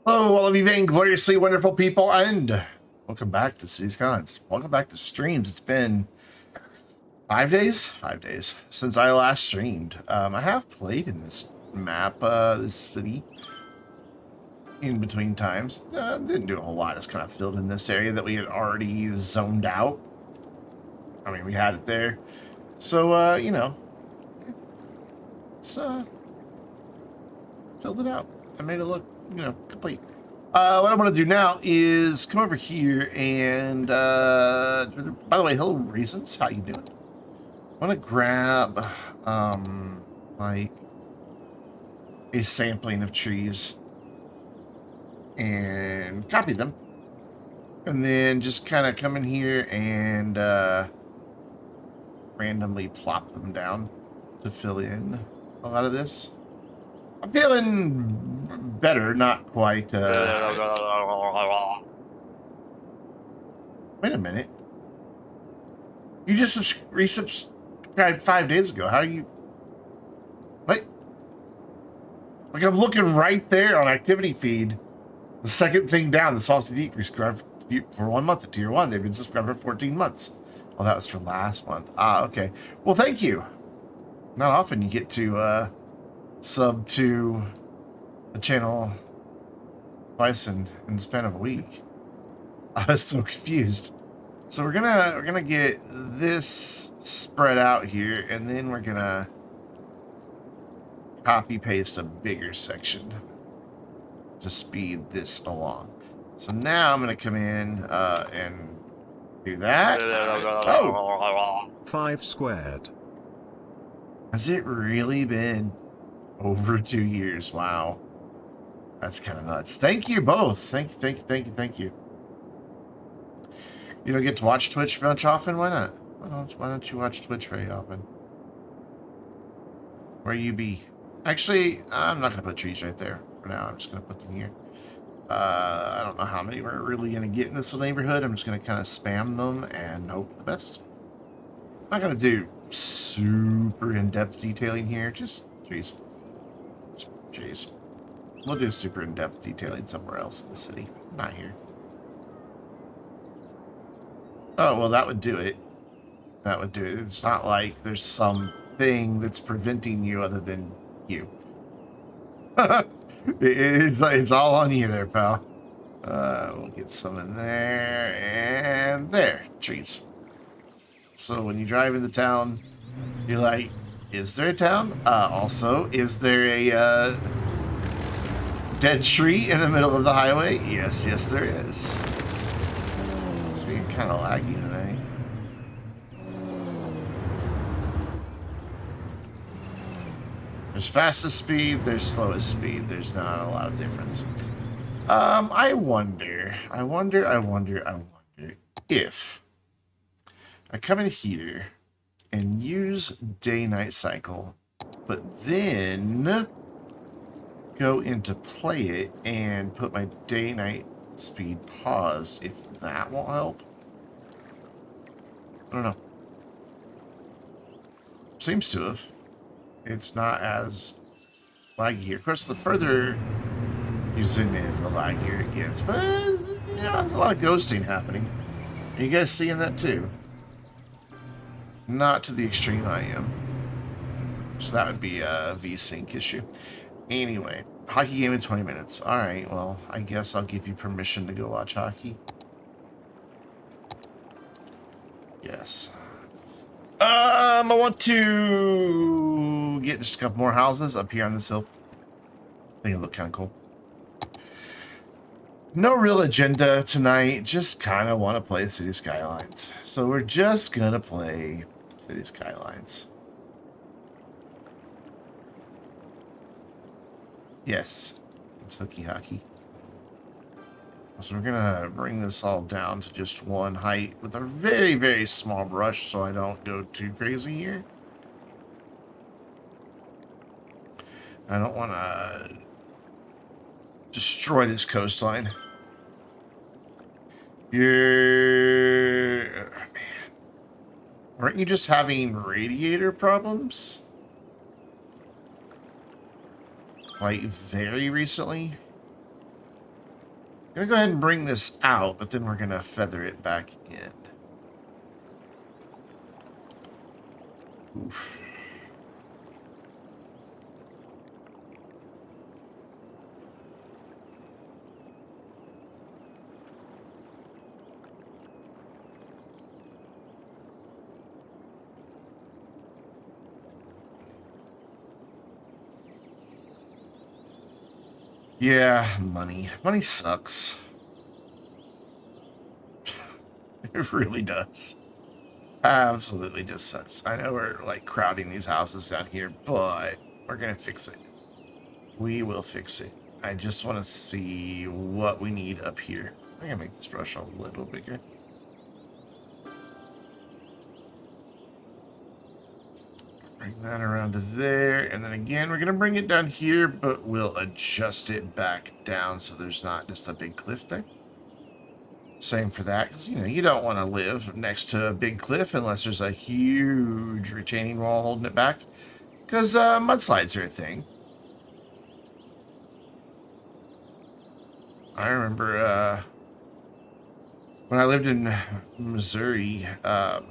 Hello, all of you vaingloriously wonderful people, and welcome back to Cities Skylines. Welcome back to streams. It's been 5 days? 5 days since I last streamed. I have played in this map, this city, in between times. Didn't do a whole lot. It's kind of filled in this area that we had already zoned out. I mean, we had it there. So, you know, it's, filled it out. I made it look, you know, complete. What I want to do now is come over here and, by the way, hello, Reasons. How you doing? I want to grab, like, a sampling of trees and copy them. And then just kind of come in here and, randomly plop them down to fill in a lot of this. I'm feeling better, not quite. Wait a minute. You just resubscribed 5 days ago. How are you? What? Like, I'm looking right there on activity feed. The second thing down, the Salty Deep subscribed for 1 month at tier 1. They've been subscribed for 14 months. Well, that was for last month. Ah, okay. Well, thank you. Not often you get to, sub to the channel twice in the span of a week. I was so confused. So we're gonna get this spread out here, and then we're gonna copy paste a bigger section to speed this along. So now I'm gonna come in and do that. Oh, 5 squared. Has it really been over 2 years? Wow. That's kind of nuts. Thank you both. Thank you. You don't get to watch Twitch much often? Why not? Why don't you watch Twitch very often? Where you be? Actually, I'm not going to put trees right there for now. I'm just going to put them here. I don't know how many we're really going to get in this neighborhood. I'm just going to kind of spam them and hope for the best. I'm not going to do super in-depth detailing here. Just trees. Jeez. We'll do super in-depth detailing somewhere else in the city. Not here. Oh, well, that would do it. That would do it. It's not like there's something that's preventing you other than you. It's all on you there, pal. We'll get some in there. And there. Trees. So when you drive into town, you're like, is there a town? Also, is there a dead tree in the middle of the highway? Yes, there is. It's being kind of laggy today. There's fastest speed, there's slowest speed. There's not a lot of difference. I wonder if I come in here and use day-night cycle, but then go into play it and put my day-night speed paused, if that won't help. I don't know. Seems to have. It's not as laggy here. Of course, the further you zoom in, the laggier it gets. But, you know, there's a lot of ghosting happening. Are you guys seeing that too? Not to the extreme I am. So that would be a V-Sync issue. Anyway, hockey game in 20 minutes. Alright, well, I guess I'll give you permission to go watch hockey. Yes. I want to get just a couple more houses up here on this hill. I think it'll look kind of cool. No real agenda tonight, just kind of want to play Cities Skylines. So we're just going to play Cities Skylines. Yes, it's hooky hockey. So we're gonna bring this all down to just one height with a very, very small brush so I don't go too crazy here. I don't want to destroy this coastline. Man. Aren't you just having radiator problems? Like, very recently? gonna go ahead and bring this out, but then we're gonna feather it back in. Oof. Yeah, money. Money sucks. It really does. Absolutely just sucks. I know we're like crowding these houses down here, but we're gonna fix it. We will fix it. I just want to see what we need up here. I'm gonna make this brush a little bigger. Bring that around to there, and then again, we're gonna bring it down here, but we'll adjust it back down so there's not just a big cliff there. Same for that, because, you know, you don't want to live next to a big cliff unless there's a huge retaining wall holding it back, because mudslides are a thing. I remember when I lived in Missouri, a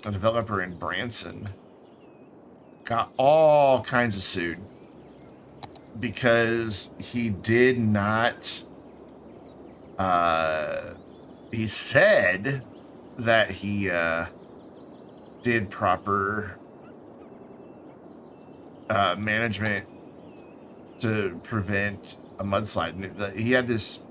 developer in Branson got all kinds of sued because he did not he said that he did proper management to prevent a mudslide. And he had this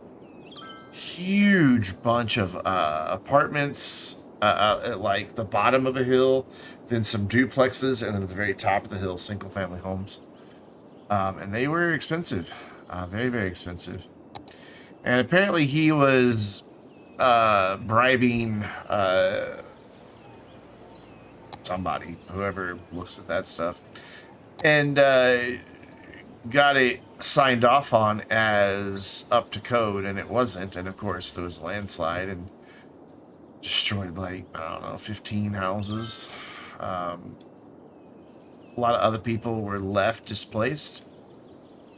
huge bunch of apartments at like the bottom of a hill, then some duplexes, and then at the very top of the hill, single family homes. And they were expensive, very, very expensive. And apparently he was bribing somebody, whoever looks at that stuff, and got it signed off on as up to code, and it wasn't. And of course there was a landslide and destroyed, like, I don't know, 15 houses. A lot of other people were left displaced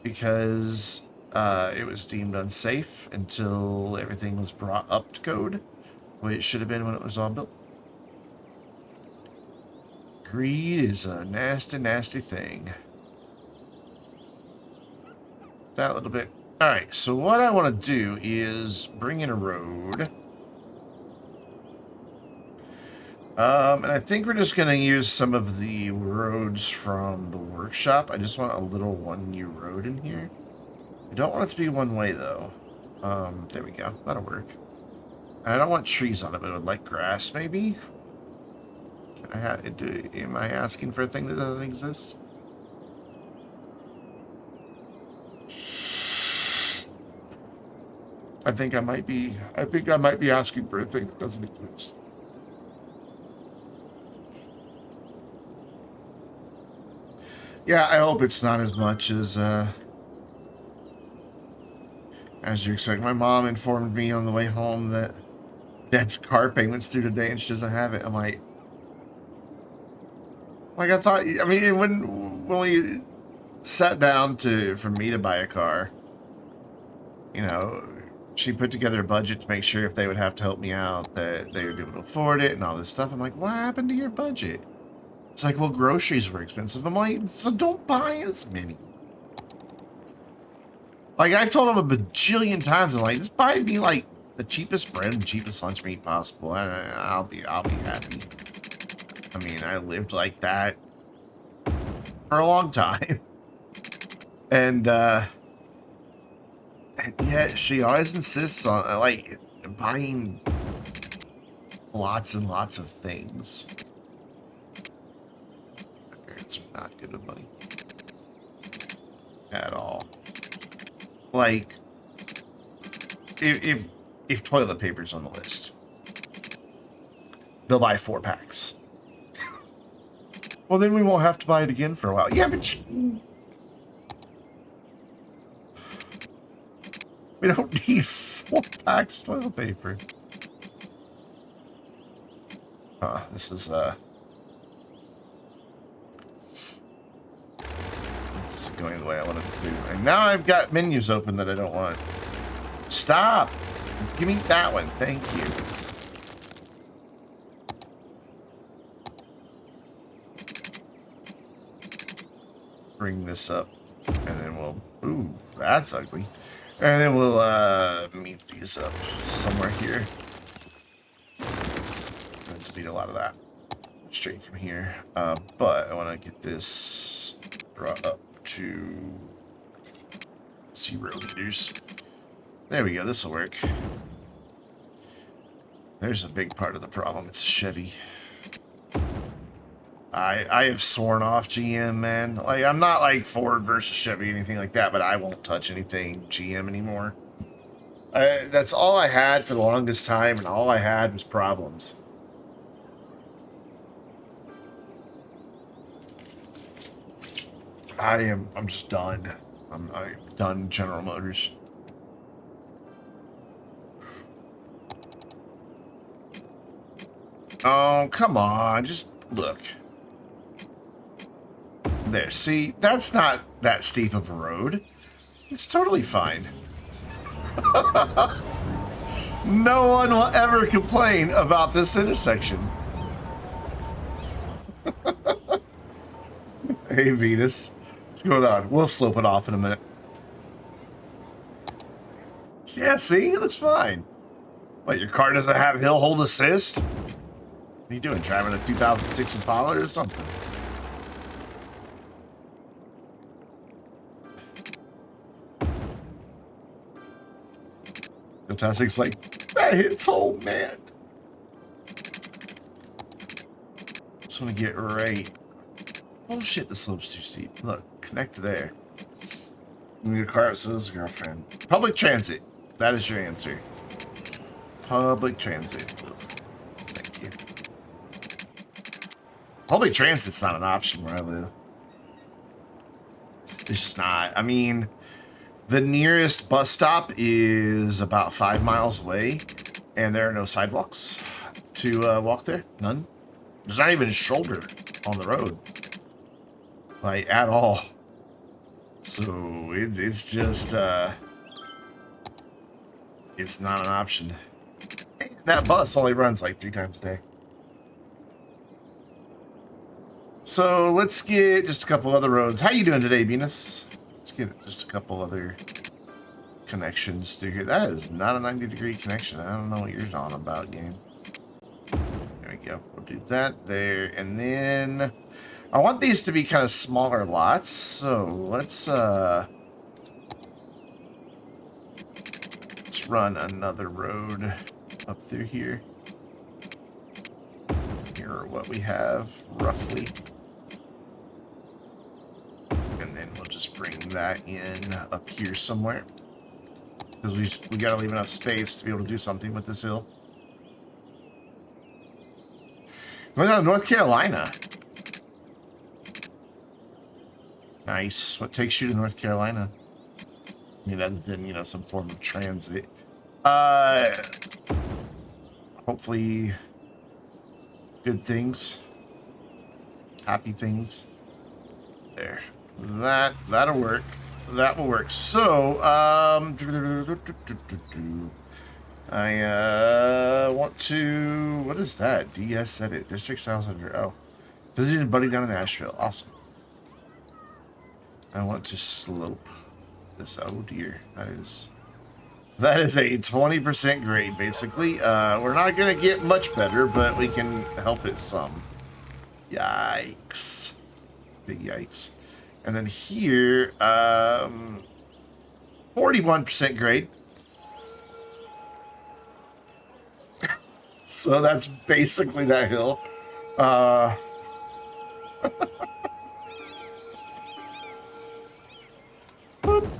because it was deemed unsafe until everything was brought up to code, the way it should have been when it was all built. Greed is a nasty, nasty thing. That little bit. Alright, so what I want to do is bring in a road. And I think we're just going to use some of the roads from the workshop. I just want a little one-new road in here. I don't want it to be one way, though. There we go. That'll work. I don't want trees on it, but I would like grass, maybe? Am I asking for a thing that doesn't exist? I think I might be asking for a thing that doesn't exist. Yeah, I hope it's not as much as you expect. My mom informed me on the way home that Dad's car payment's due today and she doesn't have it. I'm like I thought. I mean, when we sat down for me to buy a car, you know, she put together a budget to make sure if they would have to help me out that they would be able to afford it and all this stuff. I'm like, what happened to your budget? It's like, well, groceries were expensive. I'm like, so don't buy as many. Like, I've told them a bajillion times, I'm like, just buy me, like, the cheapest bread and cheapest lunch meat possible. I'll be happy. I mean, I lived like that for a long time. And yet she always insists on, like, buying lots and lots of things. My parents are not good with money. At all. Like, if toilet paper's on the list, they'll buy 4 packs. Well, then we won't have to buy it again for a while. Yeah, but we don't need 4 packs of toilet paper. This is going the way I wanted it to. And now I've got menus open that I don't want. Stop. Give me that one. Thank you. Bring this up. And then we'll... Ooh, that's ugly. And then we'll meet these up somewhere here. I'm going to delete a lot of that. Straight from here. But I want to get this brought up to 0 meters. There we go. This will work. There's a big part of the problem. It's a Chevy. I have sworn off GM, man. Like, I'm not like Ford versus Chevy or anything like that, but I won't touch anything GM anymore. That's all I had for the longest time, and all I had was problems. I'm just done. I'm done General Motors. Oh, come on. Just look. There, see? That's not that steep of a road. It's totally fine. No one will ever complain about this intersection. Hey, Venus. What's going on? We'll slope it off in a minute. Yeah, see? It looks fine. What, your car doesn't have hill hold assist? What are you doing? Driving a 2006 Impala or something? Fantastic's like, that hits home, man. Just want to get right. Oh shit, the slope's too steep. Look, connect to there. Your car says girlfriend. Public transit. That is your answer. Public transit. Ugh. Thank you. Public transit's not an option where I live. It's just not. I mean, the nearest bus stop is about 5 miles away, and there are no sidewalks to walk there. None. There's not even a shoulder on the road. Like, at all. So, it's just, it's not an option. And that bus only runs like 3 times a day. So, let's get just a couple other roads. How you doing today, Venus? Let's get just a couple other connections through here. That is not a 90-degree connection. I don't know what you're on about, game. There we go. We'll do that there. And then I want these to be kind of smaller lots. So let's run another road up through here. Here are what we have roughly. And then we'll just bring that in up here somewhere. Because we gotta leave enough space to be able to do something with this hill. Going down to North Carolina. Nice. What takes you to North Carolina? I mean, other than, you know, some form of transit. Hopefully good things. Happy things. There. That'll work. That will work. So, I want to... What is that? DS edit. District Styles under... Oh. Visiting a buddy down in Nashville. Awesome. I want to slope this. Oh dear. That is a 20% grade, basically. We're not going to get much better, but we can help it some. Yikes. Big yikes. And then here, 41% grade. So that's basically that hill.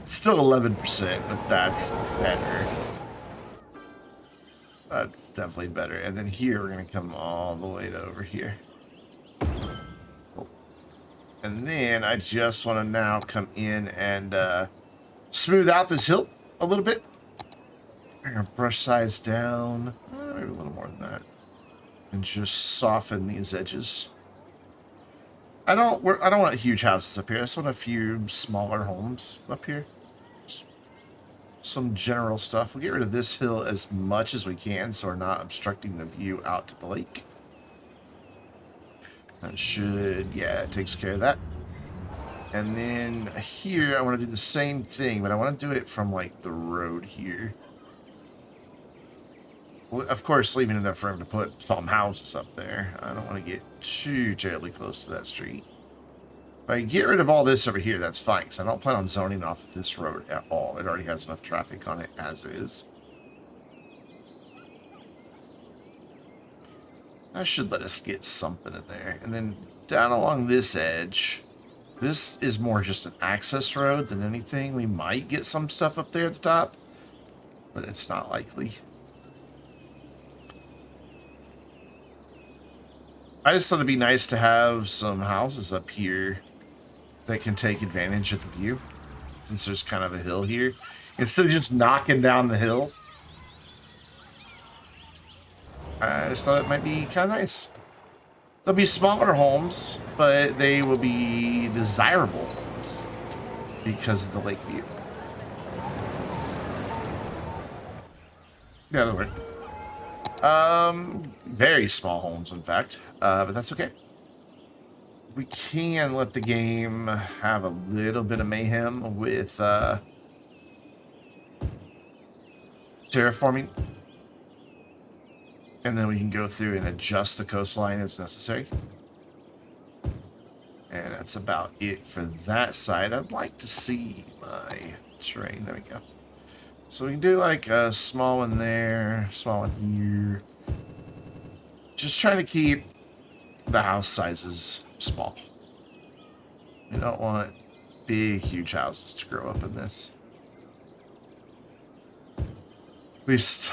Still 11%, but that's better. That's definitely better. And then here, we're going to come all the way to over here. And then I just want to now come in and smooth out this hill a little bit. I'm going to brush sides down. Maybe a little more than that. And just soften these edges. I don't want huge houses up here. I just want a few smaller homes up here. Just some general stuff. We'll get rid of this hill as much as we can so we're not obstructing the view out to the lake. That should, yeah, it takes care of that. And then here, I want to do the same thing, but I want to do it from, like, the road here. Well, of course, leaving enough room to put some houses up there. I don't want to get too terribly close to that street. If I get rid of all this over here, that's fine, because I don't plan on zoning off of this road at all. It already has enough traffic on it as is. That should let us get something in there. And then down along this edge, this is more just an access road than anything. We might get some stuff up there at the top, but it's not likely. I just thought it'd be nice to have some houses up here that can take advantage of the view, since there's kind of a hill here. Instead of just knocking down the hill, I just thought it might be kind of nice. They'll be smaller homes, but they will be desirable homes because of the lake view. Yeah, that'll work. Very small homes, in fact, but that's okay. We can let the game have a little bit of mayhem with terraforming, and then we can go through and adjust the coastline as necessary. And that's about it for that side. I'd like to see my terrain. There we go. So we can do like a small one there, small one here. Just trying to keep the house sizes small. We don't want big, huge houses to grow up in this. At least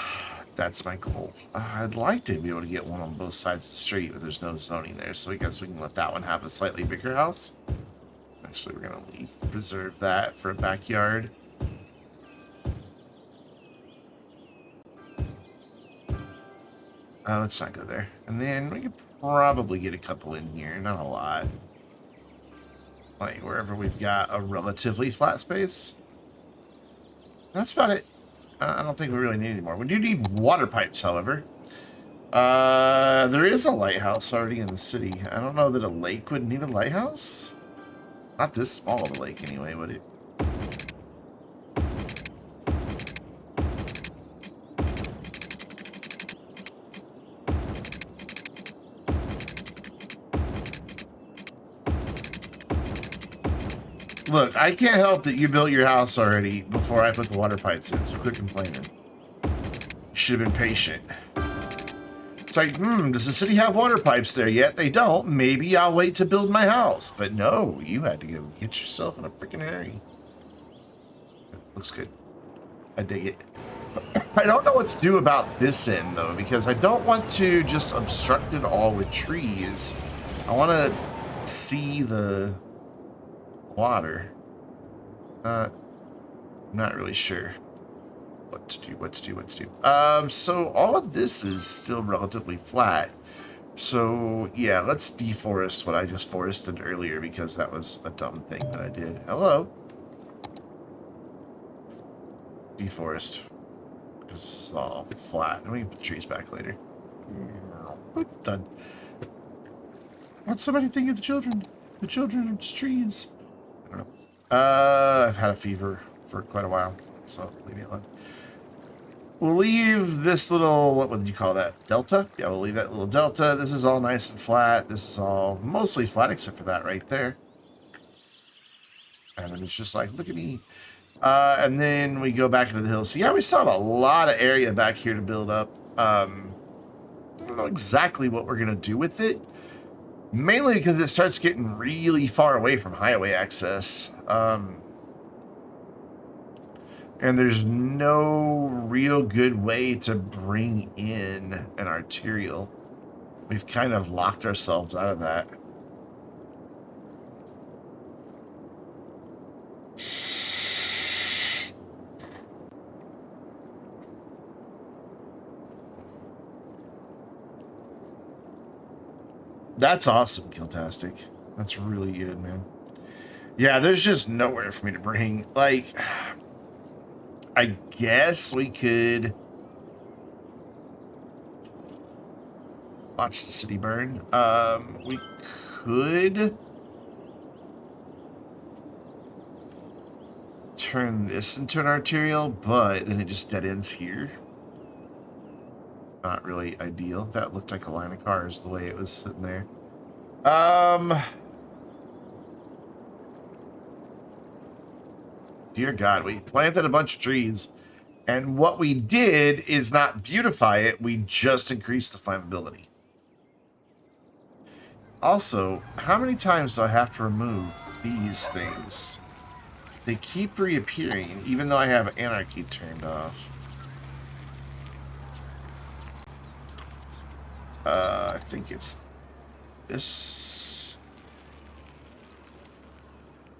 that's my goal. I'd like to be able to get one on both sides of the street, but there's no zoning there, so I guess we can let that one have a slightly bigger house. Actually, we're going to preserve that for a backyard. Let's not go there. And then we could probably get a couple in here, not a lot. Like wherever we've got a relatively flat space. That's about it. I don't think we really need any more. We do need water pipes, however. There is a lighthouse already in the city. I don't know that a lake would need a lighthouse. Not this small of a lake anyway, would it? Look, I can't help that you built your house already before I put the water pipes in, so quit complaining. You should have been patient. It's like, does the city have water pipes there yet? They don't. Maybe I'll wait to build my house. But no, you had to go get yourself in a freaking hurry. Looks good. I dig it. I don't know what to do about this end, though, because I don't want to just obstruct it all with trees. I want to see the water. Not really sure what to do. So all of this is still relatively flat. So yeah, let's deforest what I just forested earlier because that was a dumb thing that I did. Hello. Deforest. Because it's all flat. And we can put the trees back later. Done. What's somebody think of the children? The children's trees. I don't know. I've had a fever for quite a while, so leave me alone. We'll leave this little, what would you call that? Delta? Yeah, we'll leave that little delta. This is all nice and flat. This is all mostly flat except for that right there. And then it's just like, look at me. And then we go back into the hills. So yeah, we still have a lot of area back here to build up. I don't know exactly what we're going to do with it. Mainly because it starts getting really far away from highway access. And there's no real good way to bring in an arterial. We've kind of locked ourselves out of that. That's awesome, Kiltastic. That's really good, man. Yeah, there's just nowhere for me to bring. Like, I guess we could watch the city burn. We could turn this into an arterial, but then it just dead ends here. Not really ideal. That looked like a line of cars the way it was sitting there. Dear God, we planted a bunch of trees, and what we did is not beautify it, we just increased the flammability. Also, how many times do I have to remove these things? They keep reappearing, even though I have anarchy turned off. I think it's this.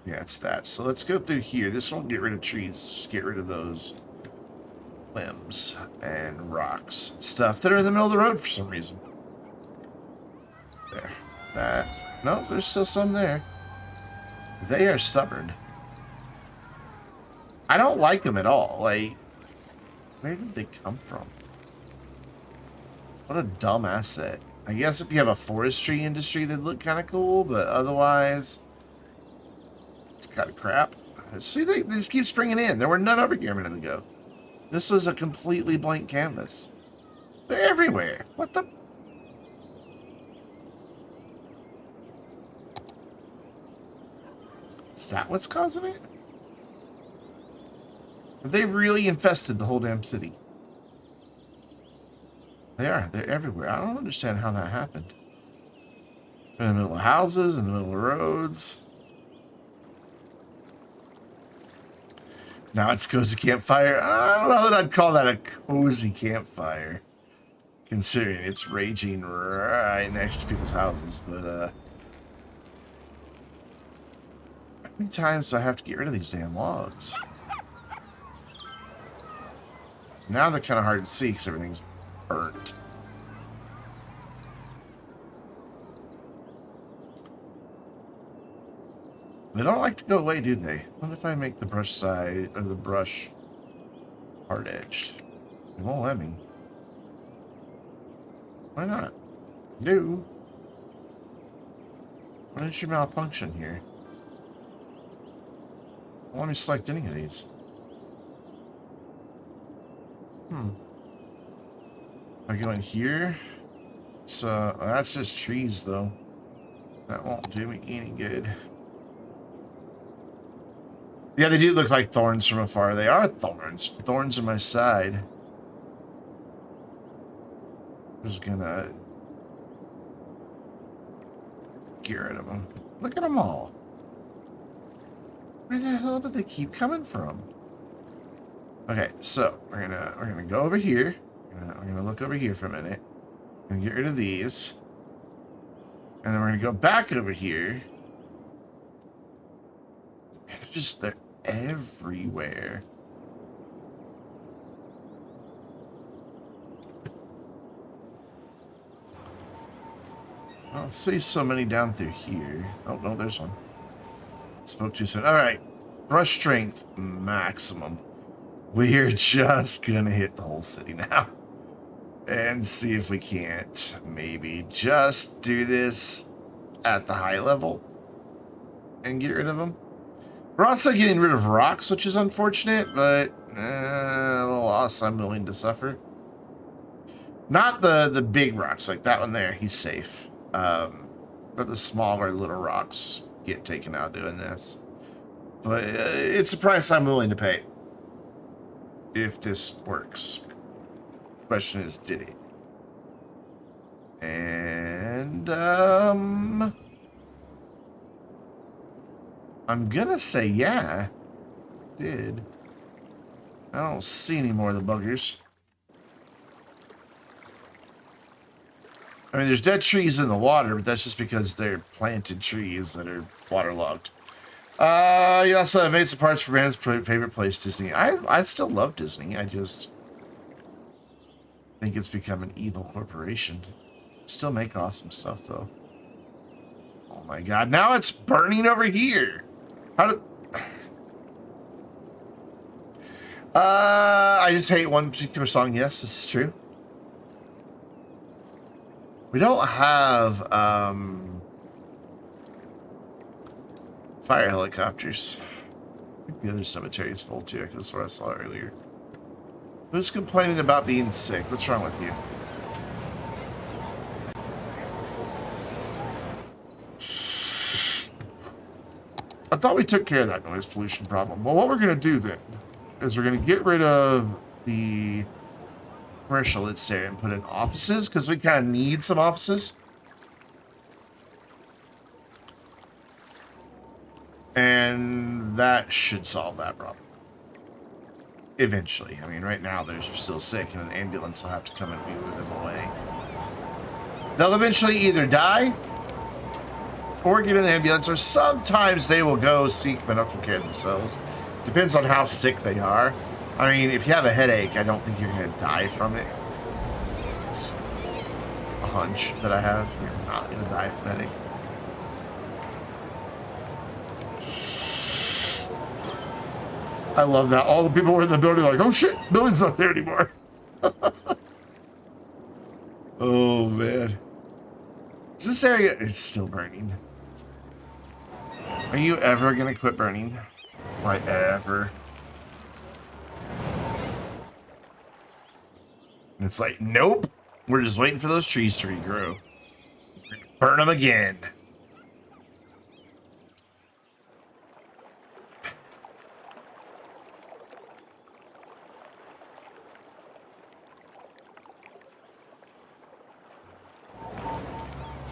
Yeah, it's that. So let's go through here. This won't get rid of trees. Just get rid of those limbs and rocks. Stuff that are in the middle of the road for some reason. There. That. No, there's still some there. They are stubborn. I don't like them at all. Like, where did they come from? What a dumb asset. I guess if you have a forestry industry, they'd look kind of cool, but otherwise, it's kind of crap. See, they just keep springing in. There were none over here a minute ago. This is a completely blank canvas. They're everywhere. What the? Is that what's causing it? Have they really infested the whole damn city? They are. They're everywhere. I don't understand how that happened. In the middle of houses, in the middle of roads. Now it's cozy campfire. I don't know that I'd call that a cozy campfire, considering it's raging right next to people's houses. But how many times do I have to get rid of these damn logs? Now they're kind of hard to see because everything's burnt. They don't like to go away, do they? What if I make the brush side, or the brush hard-edged? It won't let me. Why not? No. Why did you malfunction here? Won't let me select any of these. I go in here. So that's just trees, though. That won't do me any good. Yeah, they do look like thorns from afar. They are thorns. Thorns on my side. I'm just gonna get rid of them. Look at them all. Where the hell do they keep coming from? Okay, so we're gonna go over here. We're gonna look over here for a minute. We're gonna get rid of these, and then we're gonna go back over here. And they're everywhere. I don't see so many down through here. Oh no, there's one. Spoke too soon. All right, brush strength maximum. We're just gonna hit the whole city now and see if we can't maybe just do this at the high level and get rid of them. We're also getting rid of rocks, which is unfortunate, but a loss I'm willing to suffer. Not the big rocks like that one there. He's safe. But the smaller little rocks get taken out doing this. But it's a price I'm willing to pay. If this works. Question is, did it? And I'm gonna say yeah, it did. I don't see any more of the buggers. I mean, there's dead trees in the water, but that's just because they're planted trees that are waterlogged. You also have made some parts for Brand's favorite place, Disney. I still love Disney. I just think it's become an evil corporation. Still make awesome stuff, though. Oh my god, now it's burning over here. How did... I just hate one particular song. Yes, this is true. We don't have fire helicopters. I think the other cemetery is full too, because that's what I saw earlier. Who's complaining about being sick? What's wrong with you? I thought we took care of that noise pollution problem. Well, what we're going to do then is we're going to get rid of the commercial that's there and put in offices, because we kind of need some offices. And that should solve that problem. Eventually. I mean, right now they're still sick and an ambulance will have to come and move them away. They'll eventually either die or get an ambulance, or sometimes they will go seek medical care themselves. Depends on how sick they are. I mean, if you have a headache, I don't think you're going to die from it. It's a hunch that I have. You're not going to die from a headache. I love that. All the people were in the building like, oh shit, building's not there anymore. Oh, man. Is this area... It's still burning. Are you ever going to quit burning? Like, ever? And it's like, nope. We're just waiting for those trees to regrow. Burn them again.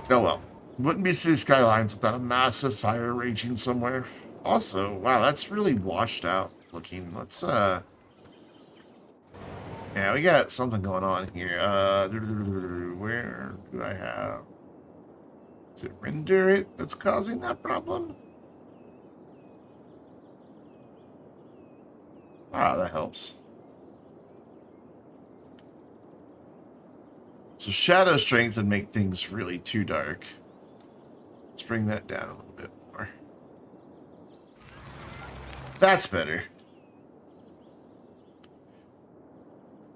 Oh well. Wouldn't be Cities Skylines without a massive fire raging somewhere. Also, wow, that's really washed out looking. Let's, yeah, we got something going on here. Where do I have... Is it render it that's causing that problem? Ah, that helps. So shadow strength would make things really too dark. Let's bring that down a little bit more. That's better.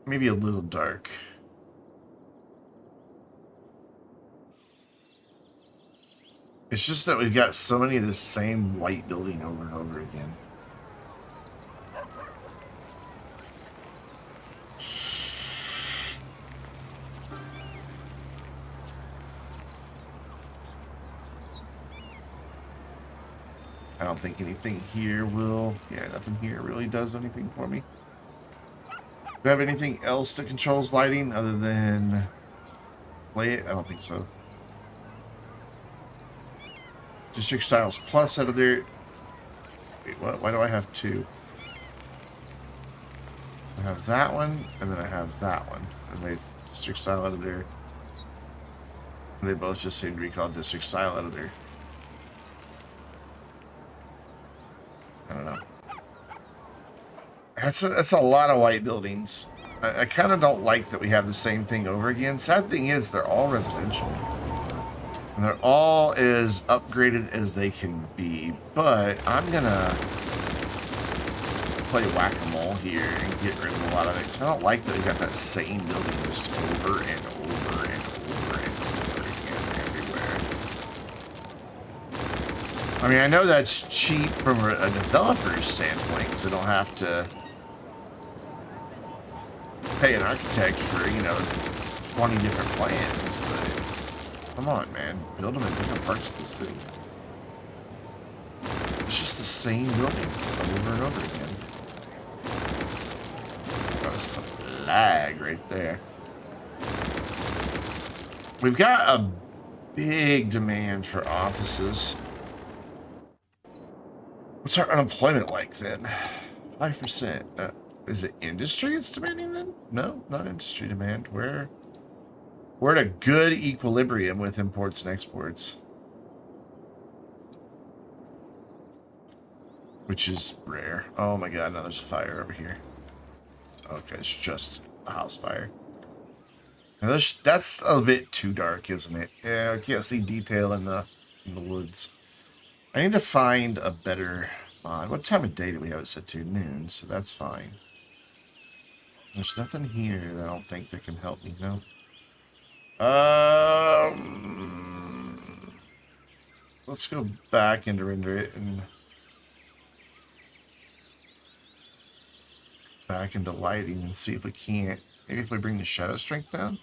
Maybe a little dark. It's just that we've got so many of the same white building over and over again. I don't think anything here will... Yeah, nothing here really does anything for me. Do we have anything else that controls lighting other than play it? I don't think so. District Styles Plus out of there. Wait, what? Why do I have two? I have that one, and then I have that one. And it's District Style Editor. And they both just seem to be called District Style Editor. I don't know. That's a lot of white buildings. I kind of don't like that we have the same thing over again. Sad thing is, they're all residential. And they're all as upgraded as they can be. But I'm going to play whack-a-mole here and get rid of a lot of it. Because I don't like that we got that same building just over and over and over and over again everywhere. I mean, I know that's cheap from a developer's standpoint, because they don't have to pay an architect for, you know, 20 different plans, but come on, man. Build them in different parts of the city. It's just the same building over and over again. That was some lag right there. We've got a big demand for offices. What's our unemployment like then? 5%. Is it industry it's demanding then? No, not industry demand. We're at a good equilibrium with imports and exports. Which is rare. Oh my god, now there's a fire over here. Okay, it's just a house fire. Now that's a bit too dark, isn't it? Yeah, I can't see detail in the woods. I need to find a better mod. What time of day do we have it set to? Noon, so that's fine. There's nothing here that I don't think that can help me, no. Let's go back and render it and back into lighting and see if we can't. Maybe if we bring the shadow strength down?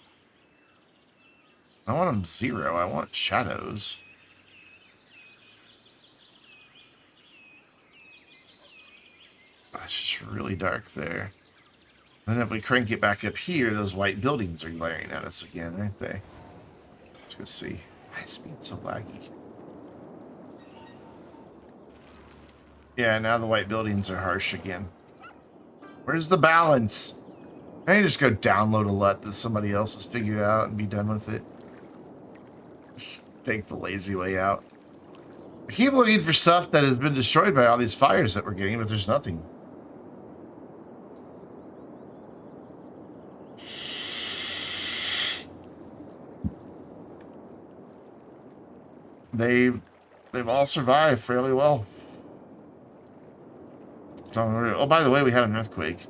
I want them 0. I want shadows. It's just really dark there. Then if we crank it back up here, those white buildings are glaring at us again, aren't they? Let's go see. Why is it so laggy? Yeah, now the white buildings are harsh again. Where's the balance? I need to just go download a LUT that somebody else has figured out and be done with it. Just take the lazy way out. I keep looking for stuff that has been destroyed by all these fires that we're getting, but there's nothing. They've all survived fairly well. Oh, by the way, we had an earthquake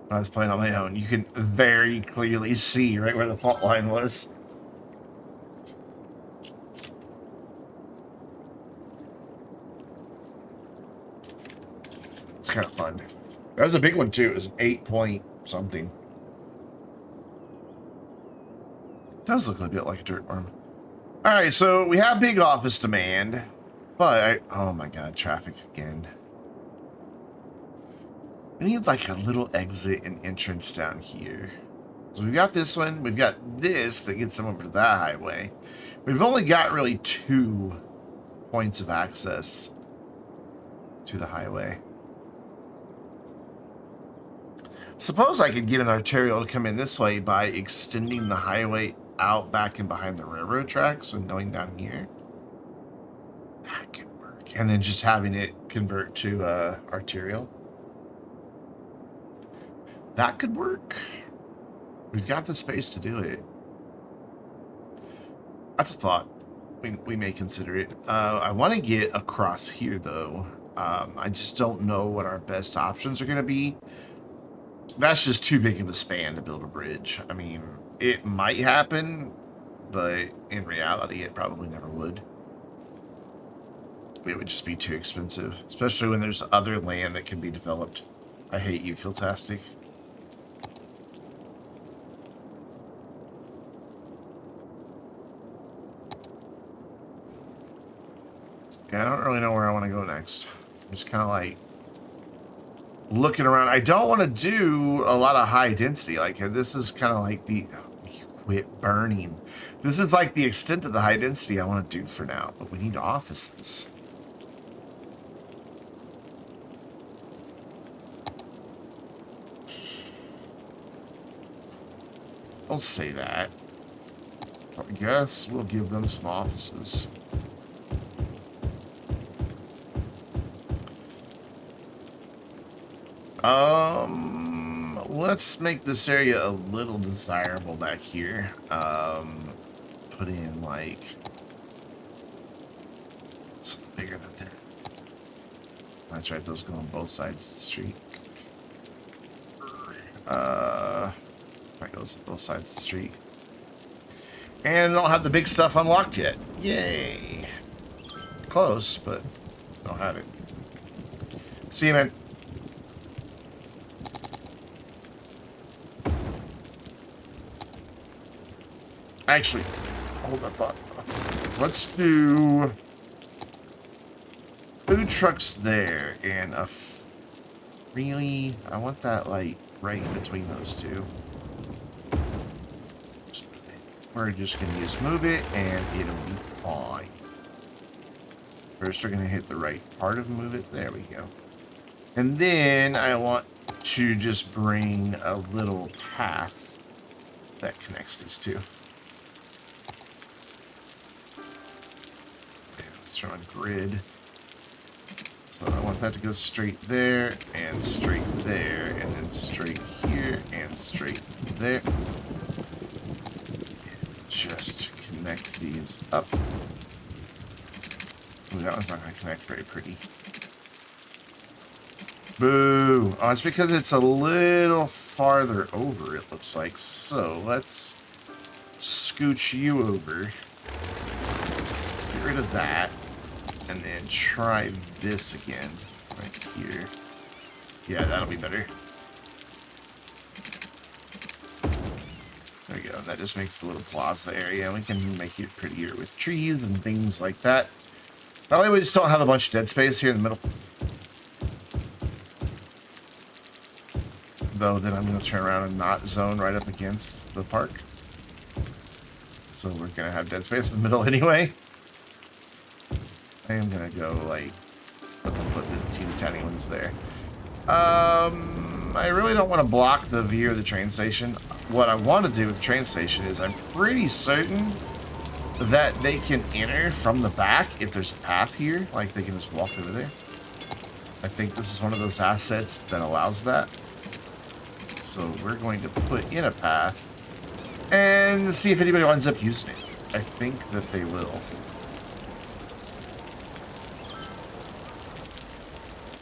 when I was playing on my own. You can very clearly see right where the fault line was. It's kind of fun. That was a big one too. It was an 8 point something. It does look a bit like a dirt worm. All right, so we have big office demand, but oh my god, traffic again. We need like a little exit and entrance down here. So we've got this one. We've got this that gets them over to that highway. We've only got really 2 points of access to the highway. Suppose I could get an arterial to come in this way by extending the highway out back and behind the railroad tracks and going down here. That could work. And then just having it convert to arterial. That could work. We've got the space to do it. That's a thought. We may consider it. I want to get across here, though. I just don't know what our best options are going to be. That's just too big of a span to build a bridge. I mean, it might happen, but in reality, it probably never would. It would just be too expensive, especially when there's other land that can be developed. I hate you, Kiltastic. Yeah, I don't really know where I want to go next. I'm just kind of like looking around. I don't want to do a lot of high density. Like, this is kind of like the... You quit burning. This is like the extent of the high density I want to do for now. But we need offices. Don't say that. So I guess we'll give them some offices. Let's make this area a little desirable back here. Put in like something bigger than that. That's right, those go on both sides of the street. That goes on both sides of the street. And I don't have the big stuff unlocked yet. Yay. Close, but don't have it. See you, man. Actually, hold that thought. Let's do food trucks there and a really, I want that like right in between those two. We're just gonna use move it and it'll be fine. First, we're gonna hit the right part of move it. There we go. And then I want to just bring a little path that connects these two. Throw a grid. So I want that to go straight there and straight there and then straight here and straight there. Just connect these up. Ooh, that one's not going to connect very pretty. Boo! Oh, it's because it's a little farther over, it looks like. So let's scooch you over. Get rid of that. And then try this again. Right here. Yeah, that'll be better. There we go. That just makes the little plaza area. We can make it prettier with trees and things like that. That way we just don't have a bunch of dead space here in the middle. Though then I'm going to turn around and not zone right up against the park. So we're going to have dead space in the middle anyway. I am going to go like put the teeny tiny ones there. I really don't want to block the view of the train station. What I want to do with the train station is I'm pretty certain that they can enter from the back if there's a path here. Like they can just walk over there. I think this is one of those assets that allows that. So we're going to put in a path and see if anybody ends up using it. I think that they will.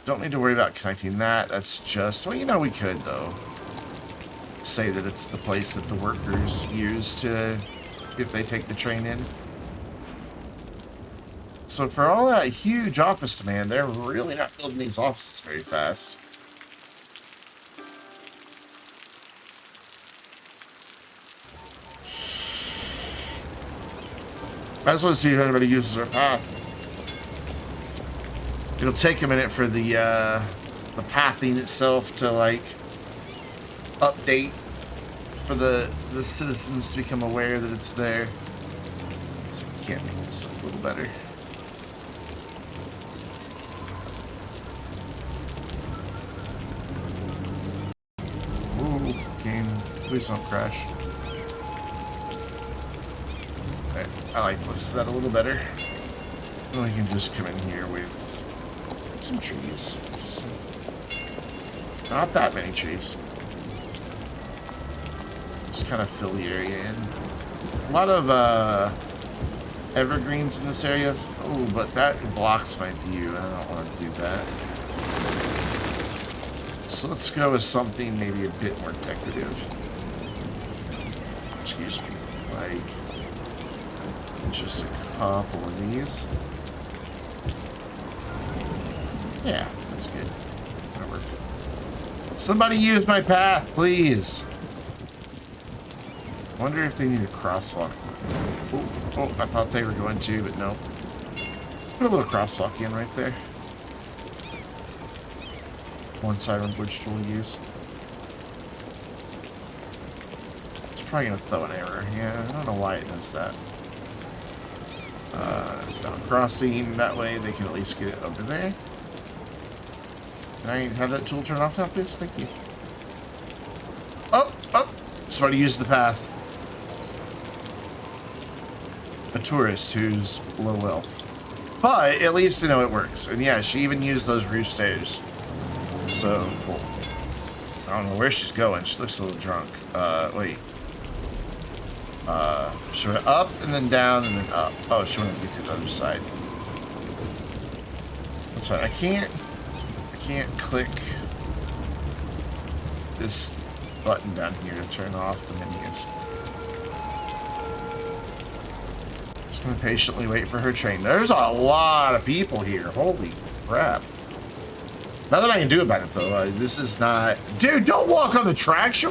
Don't need to worry about connecting that. That's just, well, you know, we could, though, say that it's the place that the workers use to, if they take the train in. So for all that huge office demand, they're really not building these offices very fast. I just want to see if anybody uses our path. It'll take a minute for the pathing itself to like update for the citizens to become aware that it's there. So we can't make this a little better. Ooh, game, please don't crash. Okay, I like this that a little better. And we can just come in here with some trees. Not that many trees. Just kind of fill the area in. A lot of evergreens in this area. Oh, but that blocks my view. I don't want to do that. So let's go with something maybe a bit more decorative. Excuse me. Like just a couple of these. Yeah, that's good. That'll work. Somebody use my path, please. Wonder if they need a crosswalk. Oh, I thought they were going to, but no. Put a little crosswalk in right there. One siren bridge tool to use. It's probably gonna throw an error. Yeah, I don't know why it does that. It's not crossing. That way they can at least get it over there. Can I have that tool turn off now, please? Thank you. Oh! Somebody used the path. A tourist who's low wealth. But at least, you know, it works. And yeah, she even used those roof stairs. So, cool. I don't know where she's going. She looks a little drunk. Wait. She went up and then down and then up. Oh, she wanted to get to the other side. That's fine. I can't click this button down here to turn off the menus. Just gonna patiently wait for her train. There's a lot of people here. Holy crap. Nothing I can do about it though. This is not... Dude, don't walk on the tracks.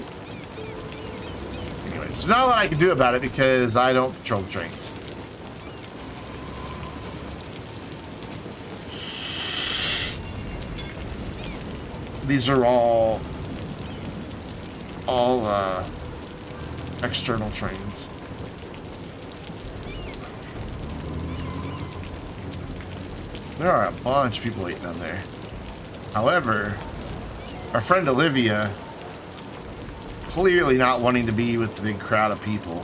Anyways, not a lot I can do about it because I don't control the trains. These are all external trains. There are a bunch of people waiting on there. However, our friend Olivia, clearly not wanting to be with the big crowd of people.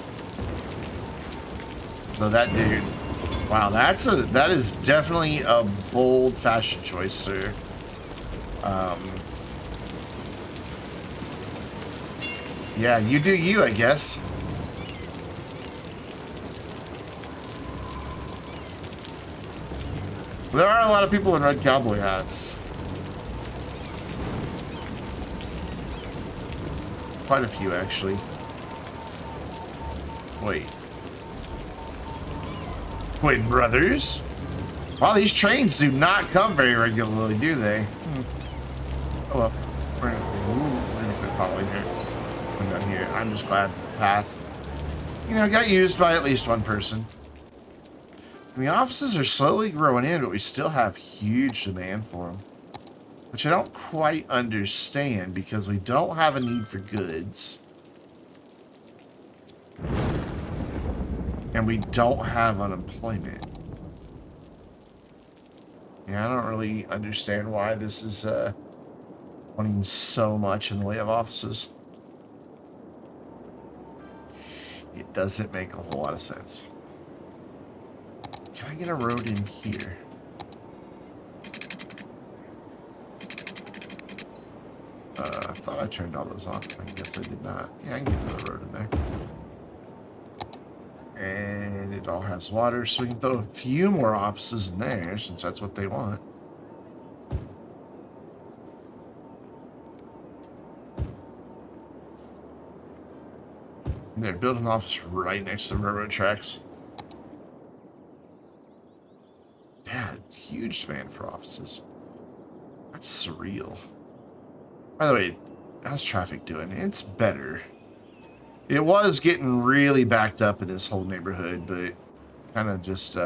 Though that dude, wow, that is definitely a bold fashion choice, sir. Yeah, you do you, I guess. There are a lot of people in red cowboy hats. quite a few, actually. Wait. Twin brothers? Wow, these trains do not come very regularly, do they? Oh well. We're gonna quit following here. I'm down here. I'm just glad the path, you know, got used by at least one person. And the offices are slowly growing in, but we still have huge demand for them. Which I don't quite understand, because we don't have a need for goods. And we don't have unemployment. Yeah, I don't really understand why this is wanting so much in the way of offices. It doesn't make a whole lot of sense. Can I get a road in here? I thought I turned all those on. I guess I did not. Yeah, I can get another road in there. And it all has water, so we can throw a few more offices in there, since that's what they want. And they're building an office right next to the railroad tracks. Yeah, huge demand for offices. That's surreal. By the way, how's traffic doing? It's better. It was getting really backed up in this whole neighborhood, but kind of just,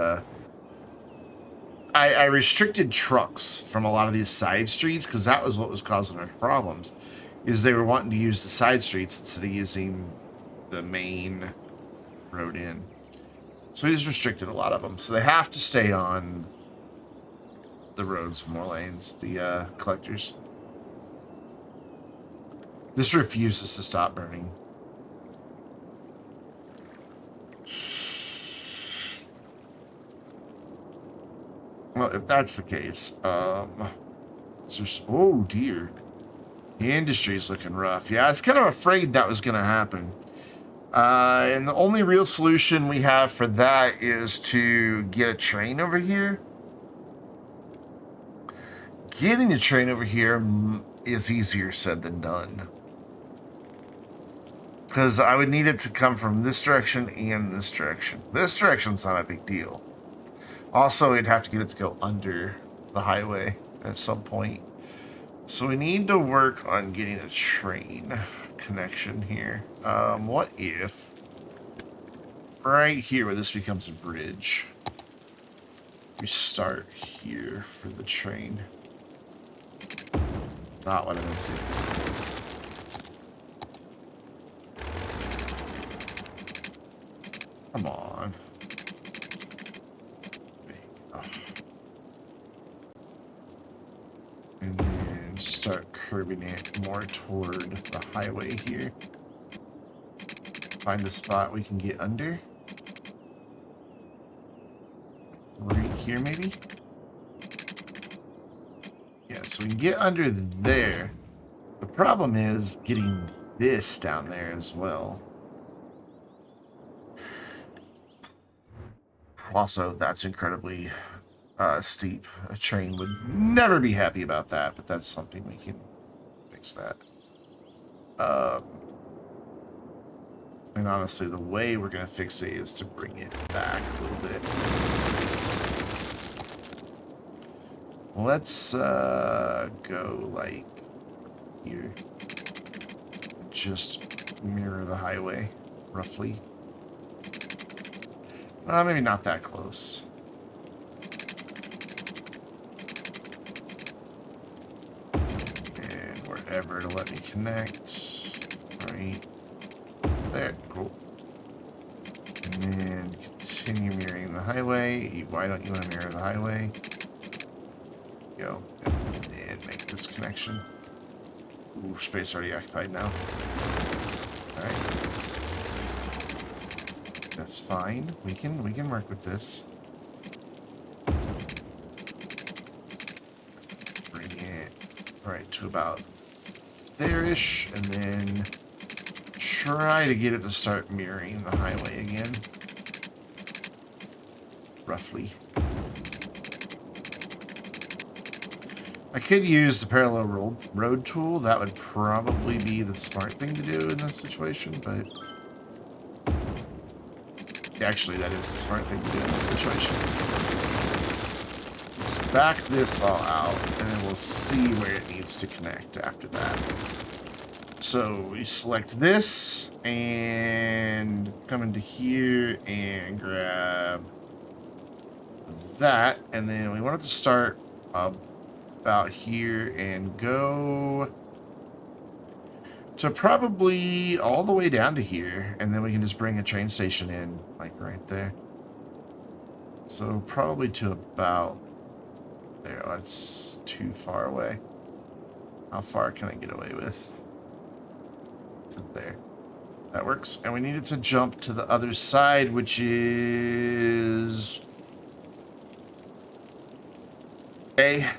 I restricted trucks from a lot of these side streets, because that was what was causing our problems, is they were wanting to use the side streets instead of using the main road in. So we just restricted a lot of them. So they have to stay on the roads, more lanes, the collectors. This refuses to stop burning. Well, if that's the case, just, oh dear. The industry's looking rough. Yeah, I was kind of afraid that was going to happen. And the only real solution we have for that is to get a train over here. Getting a train over here is easier said than done. Because I would need it to come from this direction and this direction. This direction's not a big deal. Also, we'd have to get it to go under the highway at some point. So we need to work on getting a train connection here. What if right here where this becomes a bridge, we start here for the train? Not what I meant to. Come on. And then start curving it more toward the highway here. Find a spot we can get under. Right here, maybe? Yeah, so we can get under there. The problem is getting this down there as well. Also, that's incredibly steep. A train would never be happy about that, but that's something we can fix that. And honestly, the way we're going to fix it is to bring it back a little bit. Let's go like here. Just mirror the highway, roughly. Maybe not that close. And wherever to let me connect. Right there. Cool. And then continue mirroring the highway. Why don't you want to mirror the highway? Go. And make this connection. Ooh, space already occupied now. Alright. That's fine. We can work with this. Bring it right to about there-ish, and then try to get it to start mirroring the highway again. Roughly. I could use the parallel road tool. That would probably be the smart thing to do in this situation, but... Actually, that is the smart thing to do in this situation. Let's back this all out, and then we'll see where it needs to connect after that. So we select this, and come into here, and grab that, and then we want it to start about here and go to probably all the way down to here, and then we can just bring a train station in, like right there. So probably to about there. Oh, that's too far away. How far can I get away with? To there. That works. And we need it to jump to the other side, which is... A.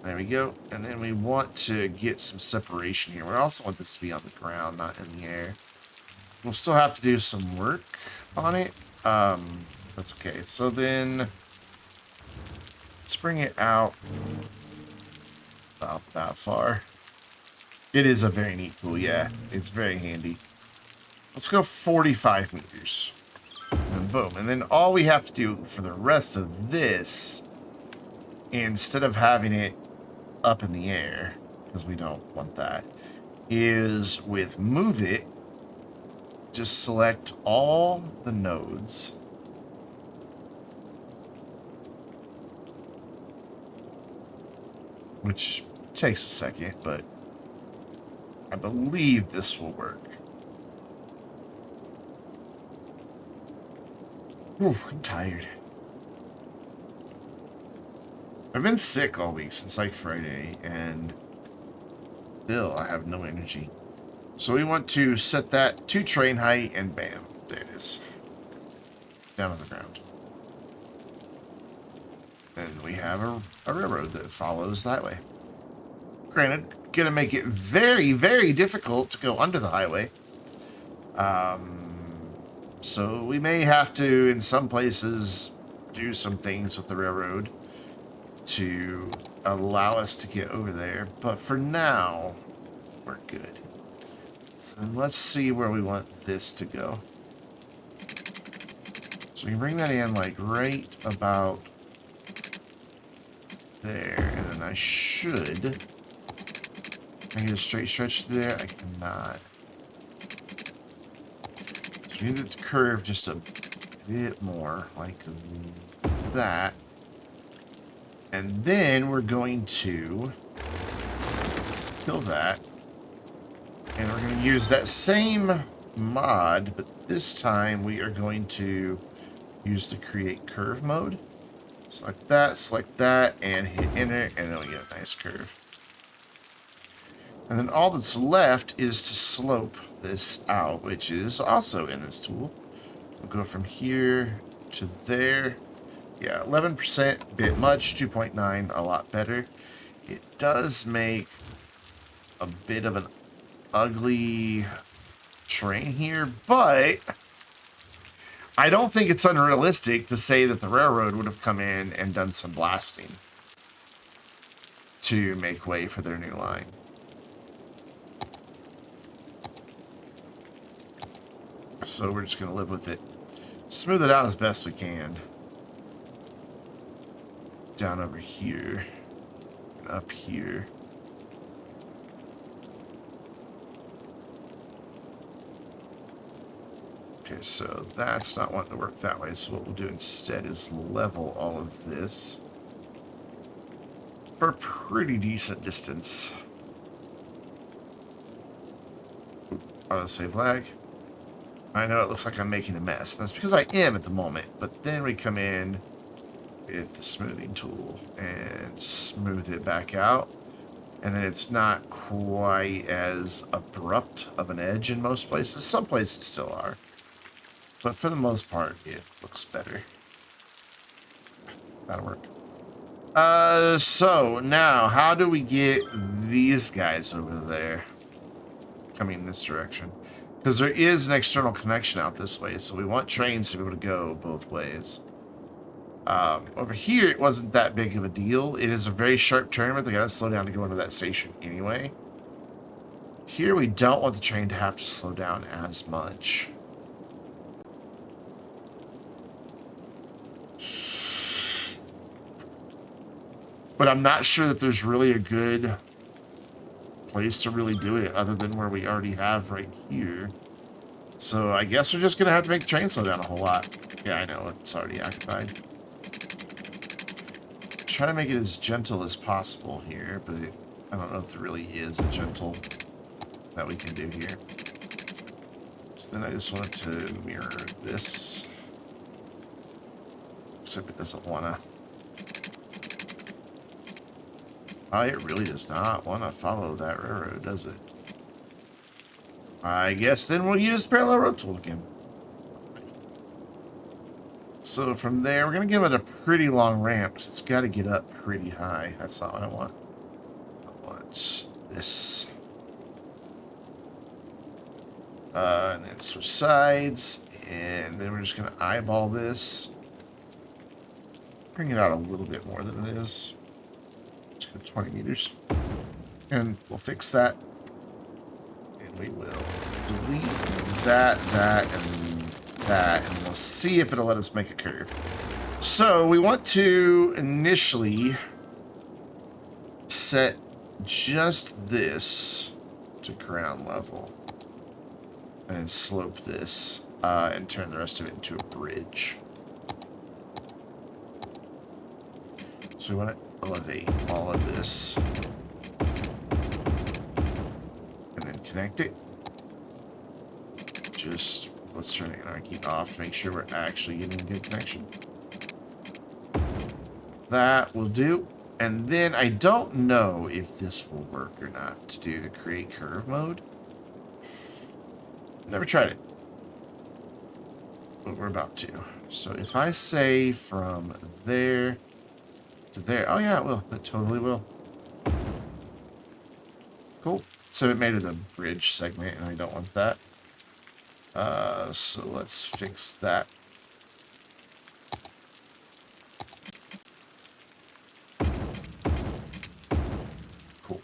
There we go. And then we want to get some separation here. We also want this to be on the ground, not in the air. We'll still have to do some work on it. That's okay. So then let's bring it out about that far. It is a very neat tool, yeah. It's very handy. Let's go 45 meters. And boom. And then all we have to do for the rest of this, instead of having it up in the air, because we don't want that, is with move it, just select all the nodes. Which takes a second, but I believe this will work. Ooh, I'm tired. I've been sick all week since like Friday, and still I have no energy. So we want to set that to train height, and bam, there it is. Down on the ground. And we have a railroad that follows that way. Granted, gonna make it very, very difficult to go under the highway. So we may have to, in some places, do some things with the railroad to allow us to get over there, but for now we're good. So then let's see where we want this to go. So we can bring that in like right about there, and then I should I get a straight stretch there. I cannot. So we need it to curve just a bit more like that. And then we're going to kill that. And we're going to use that same mod, but this time we are going to use the create curve mode. Select that, and hit enter, and then we get a nice curve. And then all that's left is to slope this out, which is also in this tool. We'll go from here to there. Yeah, 11%, bit much, 2.9, a lot better. It does make a bit of an ugly terrain here, but I don't think it's unrealistic to say that the railroad would have come in and done some blasting to make way for their new line. So we're just going to live with it. Smooth it out as best we can. Down over here. And up here. Okay, so that's not wanting to work that way. So what we'll do instead is level all of this for a pretty decent distance. Autosave lag. I know it looks like I'm making a mess. That's because I am at the moment. But then we come in with the smoothing tool and smooth it back out. And then it's not quite as abrupt of an edge in most places. Some places still are. But for the most part, it looks better. That'll work. So now, how do we get these guys over there? Coming in this direction. Because there is an external connection out this way, so we want trains to be able to go both ways. Over here, it wasn't that big of a deal. It is a very sharp turn, but they gotta slow down to go into that station anyway. Here, we don't want the train to have to slow down as much. But I'm not sure that there's really a good place to really do it other than where we already have right here. So I guess we're just going to have to make the train slow down a whole lot. Yeah, I know. It's already occupied. Try to make it as gentle as possible here, but I don't know if there really is a gentle that we can do here. So then I just wanted to mirror this. Except it doesn't want to. Oh, it really does not want to follow that railroad, does it? I guess then we'll use the parallel road tool again. So from there, we're going to give it a pretty long ramp, because it's got to get up pretty high. That's not what I want. I want this. And then switch sides, and then we're just going to eyeball this. Bring it out a little bit more than it is. Just go 20 meters. And we'll fix that. And we will delete that, and that, and we'll see if it'll let us make a curve. So we want to initially set just this to ground level and slope this and turn the rest of it into a bridge. So we want to elevate all of this and then connect it. Just let's turn anarchy off to make sure we're actually getting a good connection. That will do. And then I don't know if this will work or not to do the create curve mode. Never tried it. But we're about to. So if I say from there to there. Oh yeah, it will. It totally will. Cool. So it made it a bridge segment and I don't want that. So let's fix that. Cool.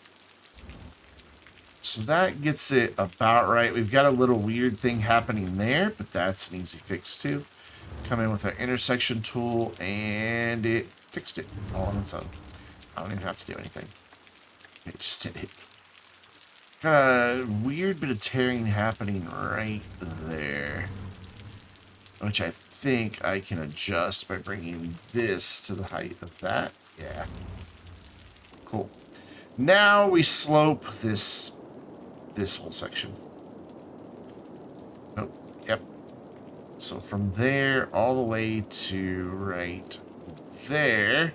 So that gets it about right. We've got a little weird thing happening there, but that's an easy fix too. Come in with our intersection tool and it fixed it all on its own. I don't even have to do anything. It just did it. Got a weird bit of tearing happening right there, which I think I can adjust by bringing this to the height of that. Yeah. Cool. Now we slope this whole section. Oh, yep. So from there all the way to right there.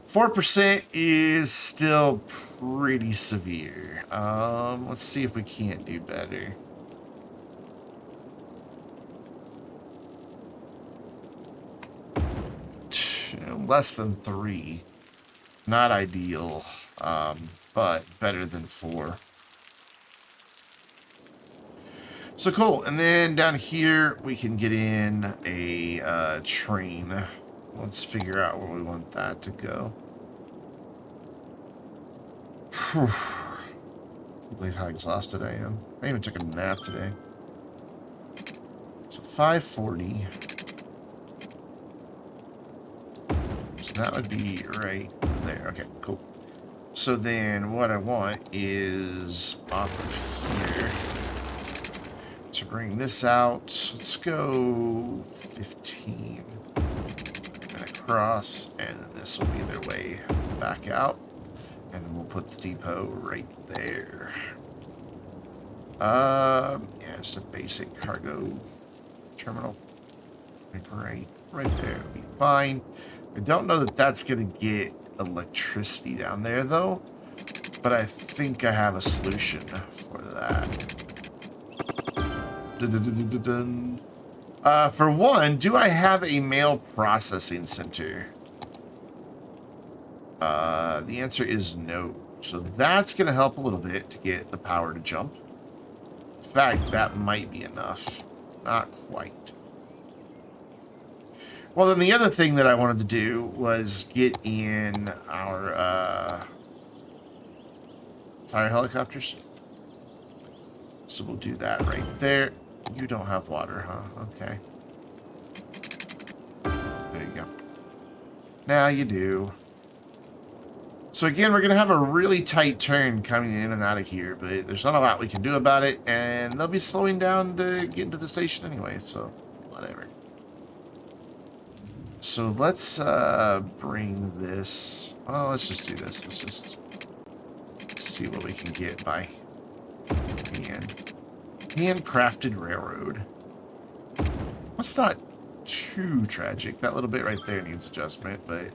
4% is still pretty severe. Let's see if we can't do better. Less than 3. Not ideal, but better than 4. So cool. And then down here, we can get in a train. Let's figure out where we want that to go. Whew. I can't believe how exhausted I am. I even took a nap today. So 540. So that would be right there. Okay, cool. So then what I want is off of here to bring this out. Let's go 15 and across, and this will be their way back out. And then we'll put the depot right there. Yeah, just a basic cargo terminal. Right there would be fine. I don't know that that's going to get electricity down there, though. But I think I have a solution for that. For one, do I have a mail processing center? The answer is no. So that's going to help a little bit to get the power to jump. In fact, that might be enough. Not quite. Well, then the other thing that I wanted to do was get in our fire helicopters. So we'll do that right there. You don't have water, huh? Okay. There you go. Now you do. So again, we're going to have a really tight turn coming in and out of here, but there's not a lot we can do about it, and they'll be slowing down to get into the station anyway, so whatever. So let's bring this... Well, let's just do this. Let's just see what we can get by handcrafted railroad. That's not too tragic. That little bit right there needs adjustment, but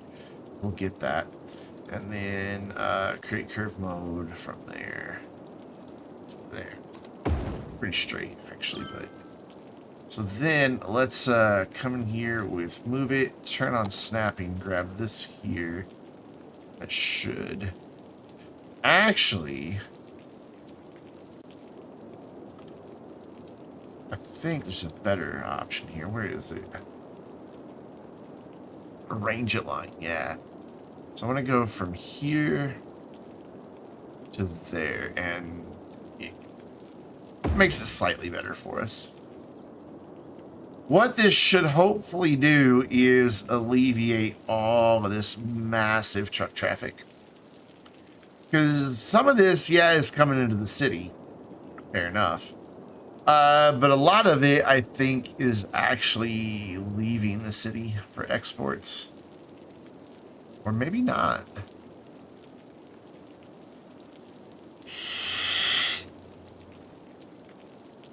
we'll get that. And then create curve mode from there. There. Pretty straight, actually, but... So then, let's come in here with move it, turn on snapping, grab this here. That should... Actually... I think there's a better option here. Where is it? Arrange it line, yeah. So I'm going to go from here to there, and it makes it slightly better for us. What this should hopefully do is alleviate all of this massive truck traffic. Because some of this, yeah, is coming into the city. Fair enough. But a lot of it, I think, is actually leaving the city for exports. Or maybe not.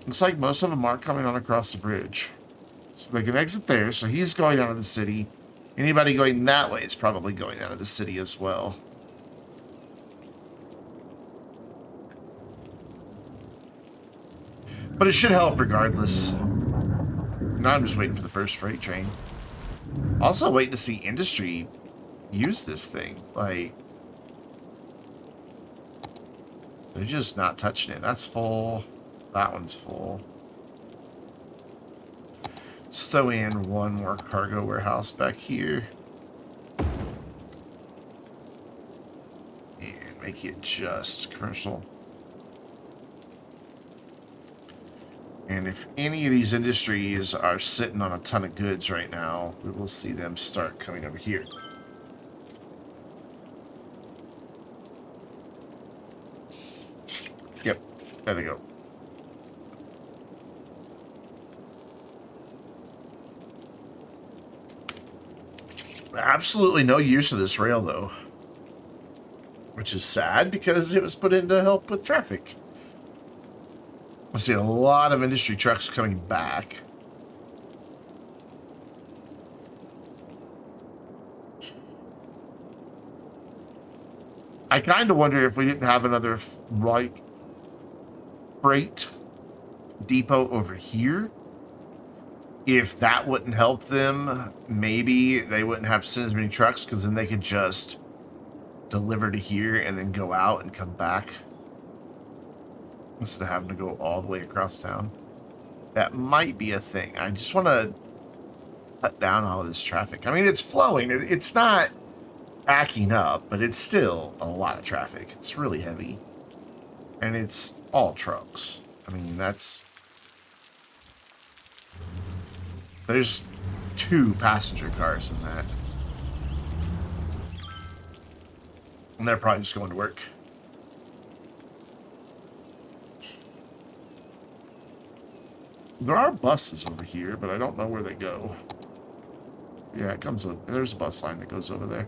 Looks like most of them aren't coming on across the bridge. So they can exit there, so he's going out of the city. Anybody going that way is probably going out of the city as well. But it should help regardless. Now I'm just waiting for the first freight train. Also waiting to see industry use this thing. Like, they're just not touching it. That's full. That one's full. Let's throw in one more cargo warehouse back here. And make it just commercial. And if any of these industries are sitting on a ton of goods right now, we will see them start coming over here. Yep, there they go. Absolutely no use of this rail, though. Which is sad, because it was put in to help with traffic. I see a lot of industry trucks coming back. I kind of wonder if we didn't have another, like, freight depot over here, if that wouldn't help them. Maybe they wouldn't have to send as many trucks, because then they could just deliver to here and then go out and come back instead of having to go all the way across town. That might be a thing. I just want to cut down all of this traffic. I mean, it's flowing. It's not backing up, but it's still a lot of traffic. It's really heavy. And it's all trucks. I mean, there's 2 passenger cars in that. And they're probably just going to work. There are buses over here, but I don't know where they go. Yeah, it comes up. There's a bus line that goes over there.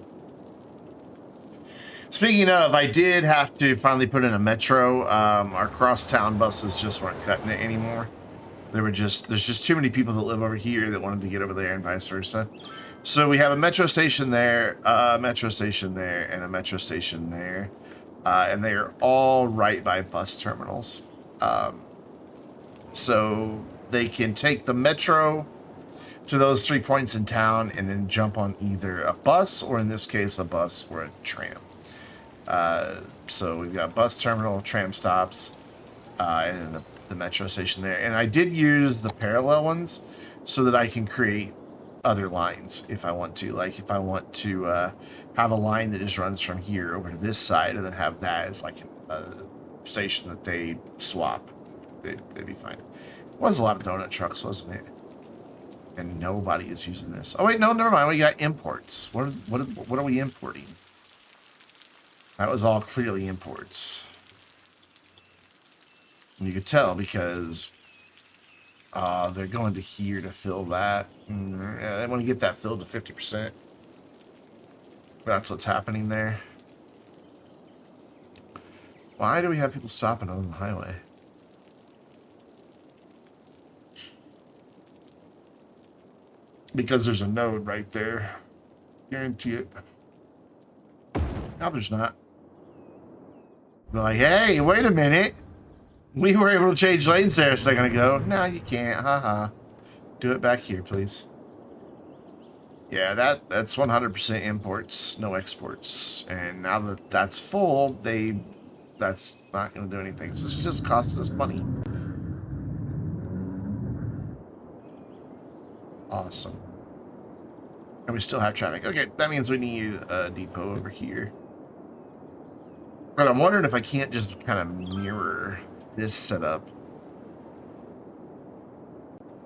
Speaking of, I did have to finally put in a metro. Our crosstown buses just weren't cutting it anymore. There's just too many people that live over here that wanted to get over there and vice versa. So we have a metro station there, a metro station there, and a metro station there. And they are all right by bus terminals. So they can take the metro to those 3 points in town and then jump on either a bus, or in this case, a bus or a tram. So we've got bus terminal, tram stops, and then the metro station there. And I did use the parallel ones so that I can create other lines if I want to. Like if I want to have a line that just runs from here over to this side and then have that as like a station that they swap, they'd be fine. It was a lot of donut trucks, wasn't it? And nobody is using this. Oh wait, no, never mind. We got imports. What are we importing? That was all clearly imports. And you could tell because they're going to here to fill that. Yeah, they want to get that filled to 50%. That's what's happening there. Why do we have people stopping on the highway? Because there's a node right there. Guarantee it. Now there's not. They're like, hey, wait a minute. We were able to change lanes there a second ago. No, you can't. Haha. Do it back here, please. Yeah, that's 100% imports, no exports. And now that that's full, that's not going to do anything. So it's just costing us money. Awesome. And we still have traffic. Okay, that means we need a depot over here. But I'm wondering if I can't just kind of mirror this setup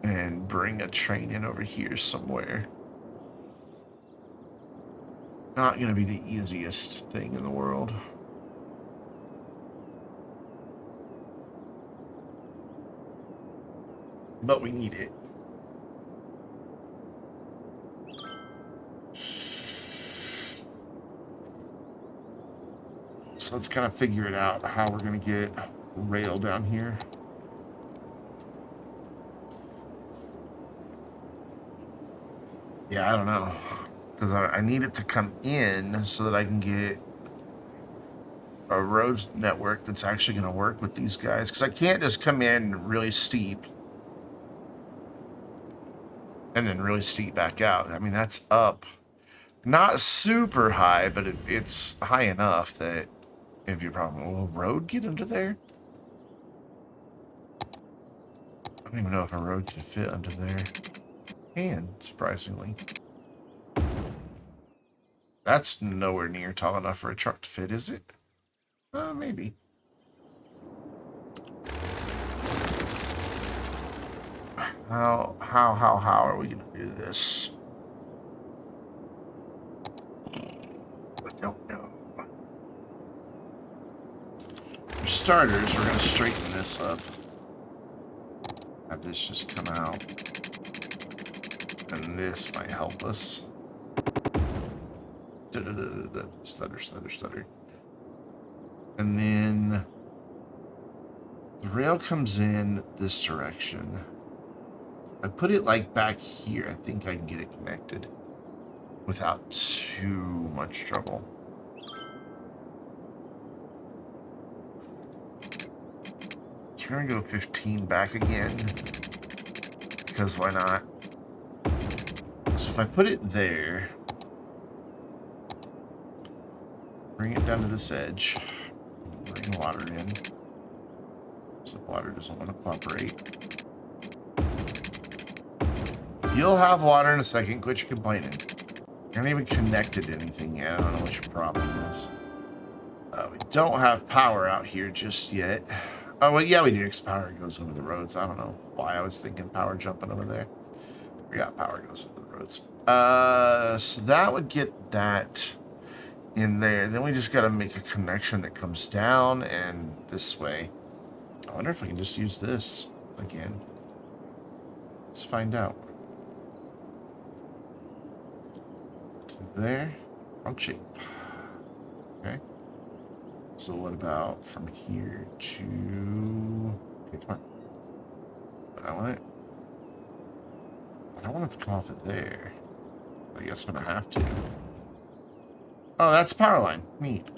and bring a train in over here somewhere. Not going to be the easiest thing in the world. But we need it. So let's kind of figure it out, how we're going to get rail down here. Yeah, I don't know. Because I need it to come in so that I can get a road network that's actually going to work with these guys. Because I can't just come in really steep and then really steep back out. I mean, that's up. Not super high, but it's high enough that it'd be a problem. Will a road get under there? I don't even know if a road can fit under there. And surprisingly. That's nowhere near tall enough for a truck to fit, is it? Maybe. How are we gonna do this? I don't know. For starters, we're gonna straighten this up. Have this just come out. And this might help us. Stutter. And then the rail comes in this direction. I put it like back here. I think I can get it connected without too much trouble. So we're gonna go 15 back again. Because why not? So if I put it there, bring it down to this edge, bring water in. So water doesn't want to cooperate. You'll have water in a second. Quit your complaining. You haven't even connected to anything yet. I don't know what your problem is. We don't have power out here just yet. Oh, well, yeah, we do, because power goes over the roads. I don't know why I was thinking power jumping over there. Forgot power goes over the roads. So that would get that in there. Then we just got to make a connection that comes down and this way. I wonder if we can just use this again. Let's find out. To there. Wrong shape. Okay. So what about from here to... Okay, come on. But I want it to come off of there. I guess I'm going to have to. Oh, that's power line. Neat.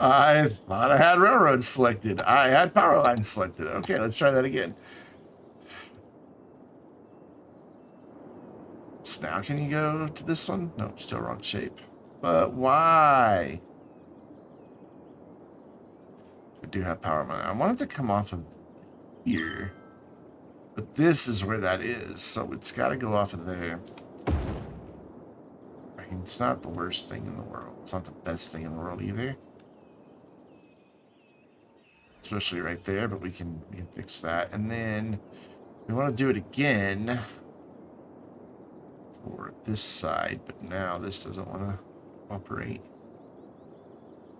I thought I had railroad selected. I had power line selected. Okay, let's try that again. So now can you go to this one? No, still wrong shape. But why? I do have power line. I want it to come off of here. But this is where that is, so it's got to go off of there. I mean, it's not the worst thing in the world. It's not the best thing in the world either. Especially right there, but we can fix that. And then we want to do it again for this side, but now this doesn't want to operate.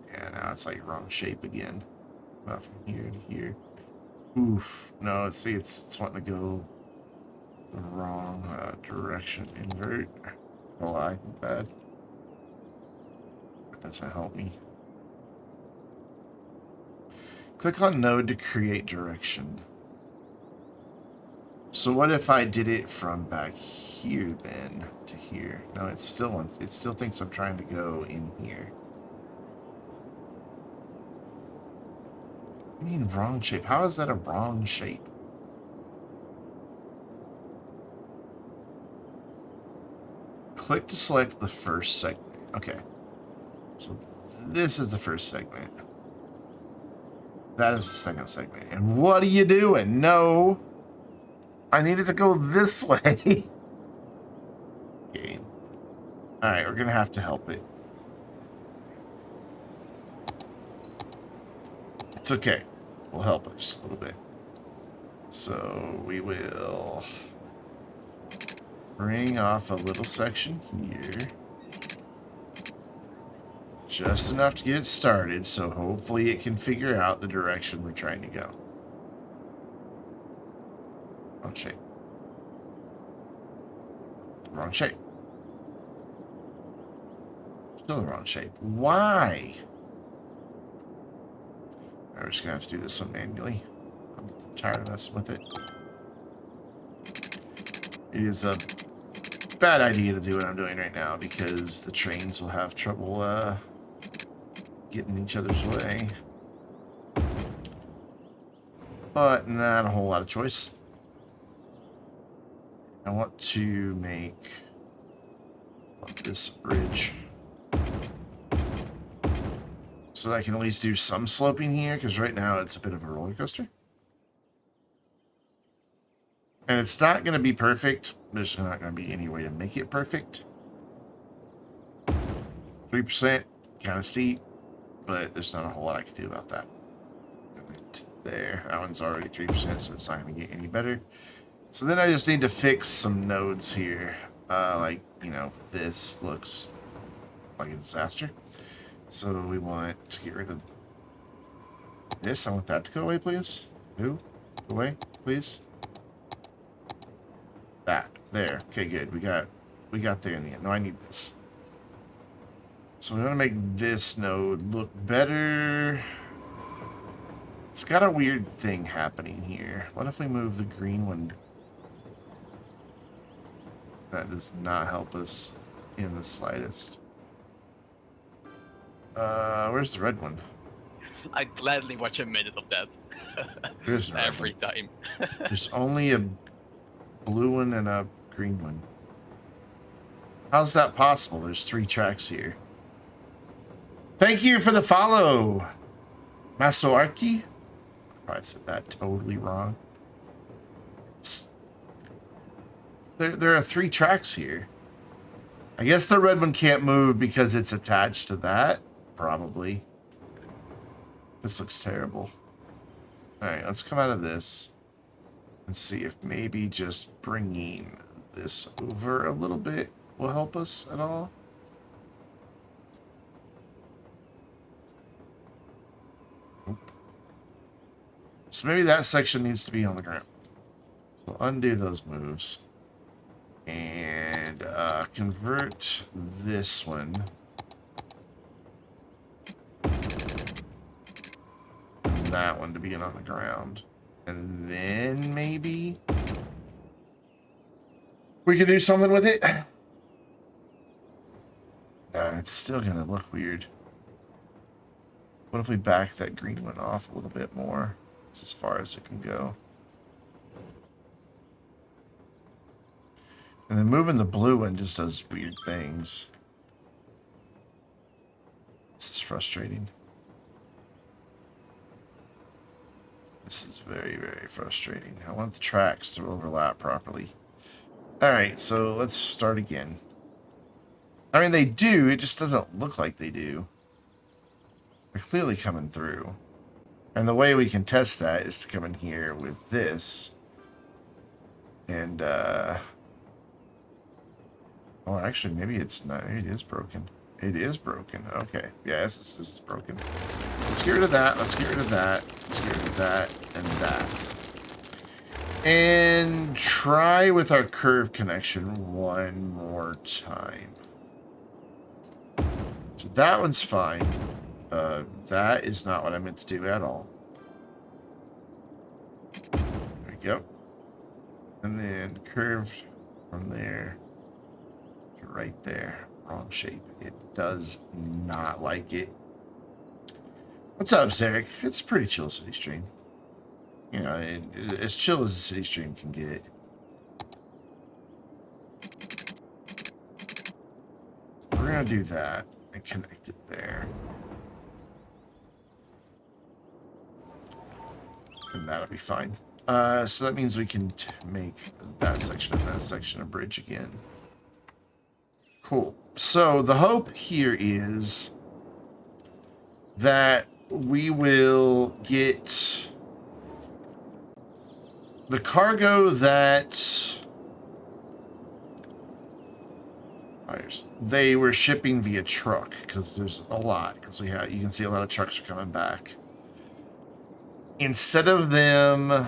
Yeah, now it's like wrong shape again. Not from here to here. Oof. No, see, it's wanting to go the wrong direction. Invert. Oh, bad. That doesn't help me. Click on node to create direction. So what if I did it from back here then to here? No, it still thinks I'm trying to go in here. I mean wrong shape. How is that a wrong shape? Click to select the first segment. Okay. So this is the first segment. That is the second segment. And what are you doing? No. I needed to go this way. Okay. Alright, we're going to have to help it. It's okay. We'll help it just a little bit. So we will bring off a little section here. Just enough to get it started, so hopefully it can figure out the direction we're trying to go. Wrong shape. Wrong shape. Still the wrong shape. Why? We're just going to have to do this one manually. I'm tired of messing with it. It is a bad idea to do what I'm doing right now because the trains will have trouble getting in each other's way. But not a whole lot of choice. I want to make this bridge so that I can at least do some sloping here, because right now it's a bit of a roller coaster. And it's not going to be perfect. There's not going to be any way to make it perfect. 3%, kind of steep, but there's not a whole lot I can do about that. There, that one's already 3%, so it's not going to get any better. So then I just need to fix some nodes here. Like, you know, this looks like a disaster. So we want to get rid of this. I want that to go away, please. No, go away, please. That. There. Okay, good. We got there in the end. No, I need this. So we want to make this node look better. It's got a weird thing happening here. What if we move the green one? That does not help us in the slightest. Where's the red one? I'd gladly watch a minute of that. There's no every time. There's only a blue one and a green one. How's that possible? There's 3 tracks here. Thank you for the follow, Masoarki. I probably said that totally wrong. There are 3 tracks here. I guess the red one can't move because it's attached to that. Probably. This looks terrible. Alright, let's come out of this and see if maybe just bringing this over a little bit will help us at all. Nope. So maybe that section needs to be on the ground. So undo those moves. And convert this one. And that one to be on the ground. And then maybe we can do something with it. It's still gonna look weird. What if we back that green one off a little bit more? It's as far as it can go. And then moving the blue one just does weird things. This is frustrating. This This is very, very frustrating. I want the tracks to overlap properly. Alright, so let's start again. I mean, they do, it just doesn't look like they do. They're clearly coming through. And the way we can test that is to come in here with this. And, oh, actually, maybe it's not. Maybe it is broken. It is broken. Okay. Yeah, this is broken. Let's get rid of that. Let's get rid of that. Let's get rid of that and that. And try with our curve connection one more time. So that one's fine. That is not what I meant to do at all. There we go. And then curved from there to right there. Wrong shape. It does not like it. What's up, Zarek? It's a pretty chill city stream. You know, as chill as a city stream can get. We're gonna do that and connect it there. And that'll be fine. So that means we can make that section and that section a bridge again. Cool. So the hope here is that we will get the cargo that they were shipping via truck, because there's a lot, because you can see a lot of trucks are coming back. Instead of them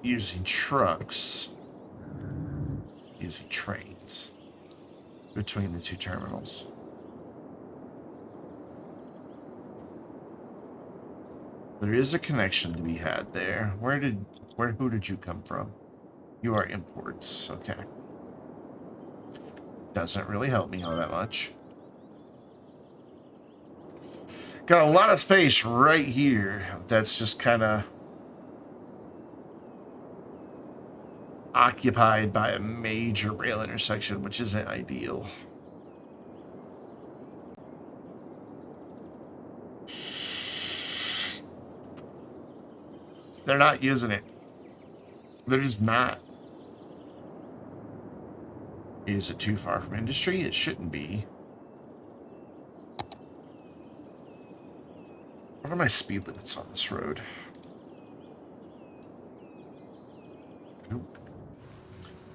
using trucks, using trains between the two terminals. There is a connection to be had there. Who did you come from? You are imports. Okay. Doesn't really help me all that much. Got a lot of space right here that's just kind of occupied by a major rail intersection, which isn't ideal. They're not using it. They're just not. Is it too far from industry? It shouldn't be. What are my speed limits on this road? Nope.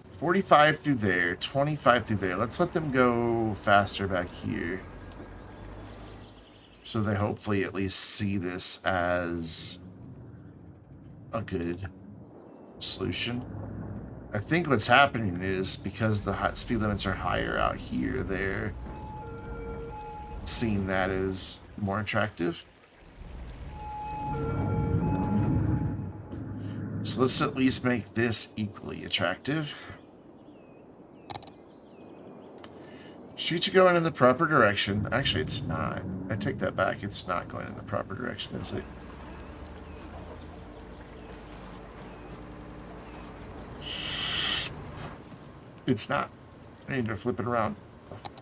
45 through there, 25 through there. Let's let them go faster back here. So they hopefully at least see this as a good solution. I think what's happening is because the speed limits are higher out here, they're seeing that as more attractive. So let's at least make this equally attractive. Streets are going in the proper direction. Actually, it's not. I take that back. It's not going in the proper direction, is it? It's not. I need to flip it around.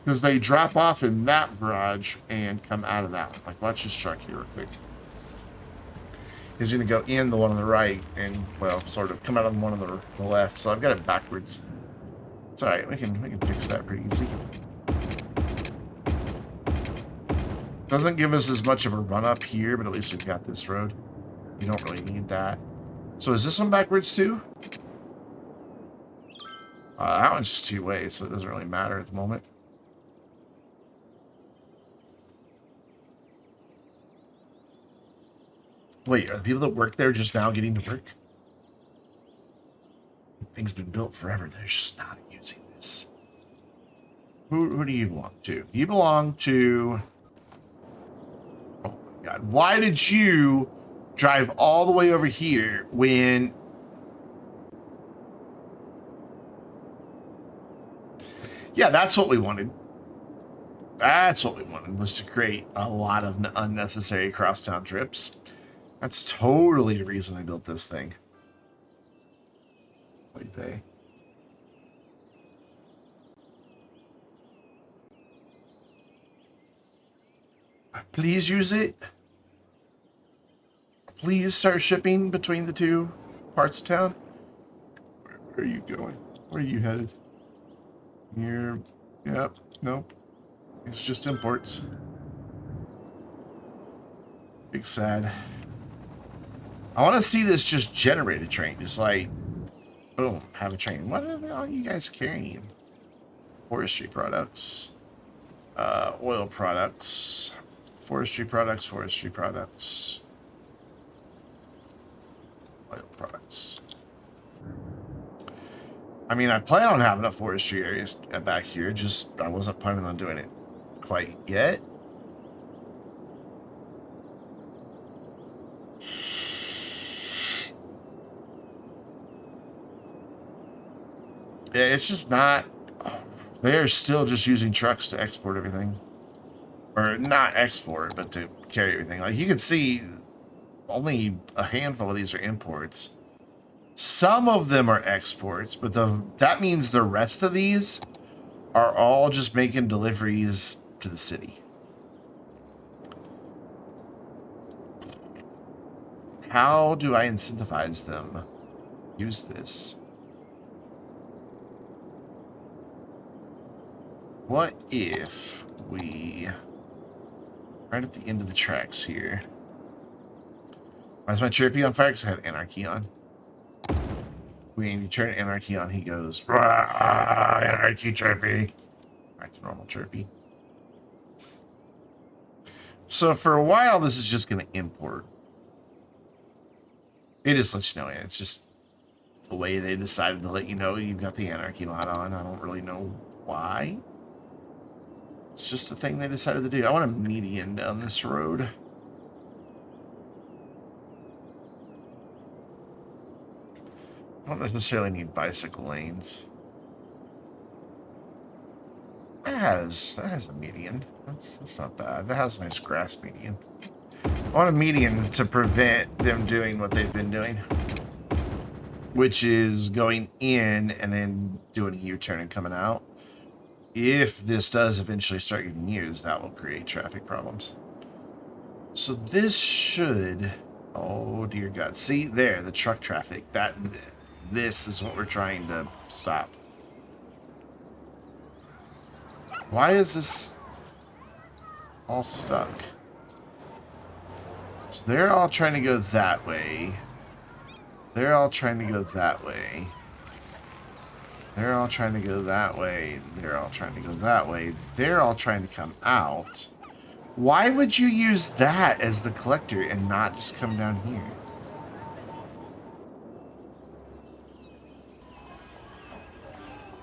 Because they drop off in that garage and come out of that one. Like, watch this truck here real quick. He's going to go in the one on the right and, well, sort of come out of the one on the left. So I've got it backwards. It's alright. We can fix that pretty easy. Doesn't give us as much of a run up here, but at least we've got this road. We don't really need that. So is this one backwards too? That one's just two ways, so it doesn't really matter at the moment. Wait, are the people that work there just now getting to work? Things been built forever. They're just not using this. Who do you belong to? You belong to... Oh my god. Why did you drive all the way over here when... Yeah, that's what we wanted. That's what we wanted, was to create a lot of unnecessary crosstown trips. That's totally the reason I built this thing. What do you pay? Please use it. please start shipping between the two parts of town? Where are you going? Where are you headed? You're... Yep. Nope. It's just imports. Big sad. I want to see this just generate a train. Just like, boom, have a train. What are all you guys carrying? Forestry products. Oil products. Forestry products, forestry products. Oil products. I mean, I plan on having a forestry area back here, just I wasn't planning on doing it quite yet. Yeah, it's just not... They're still just using trucks to export everything. Or not export, but to carry everything. Like, you can see only a handful of these are imports. Some of them are exports, but that means the rest of these are all just making deliveries to the city. How do I incentivize them? Use this. What if we... Right at the end of the tracks here. Why is my chirpy on fire? Because I had anarchy on. When you turn anarchy on, he goes, "Rah, anarchy chirpy." Back to normal chirpy. So for a while, this is just going to import. It just lets you know. It's just the way they decided to let you know you've got the anarchy mod on. I don't really know why. It's just a thing they decided to do. I want a median down this road. I don't necessarily need bicycle lanes. That has a median. That's not bad. That has a nice grass median. I want a median to prevent them doing what they've been doing, which is going in and then doing a U-turn and coming out. If this does eventually start getting used, that will create traffic problems. So this should... Oh, dear God. See, there, the truck traffic. This is what we're trying to stop. Why is this all stuck? So they're all trying to go that way. They're all trying to go that way. They're all trying to go that way. They're all trying to go that way. They're all trying to come out. Why would you use that as the collector and not just come down here?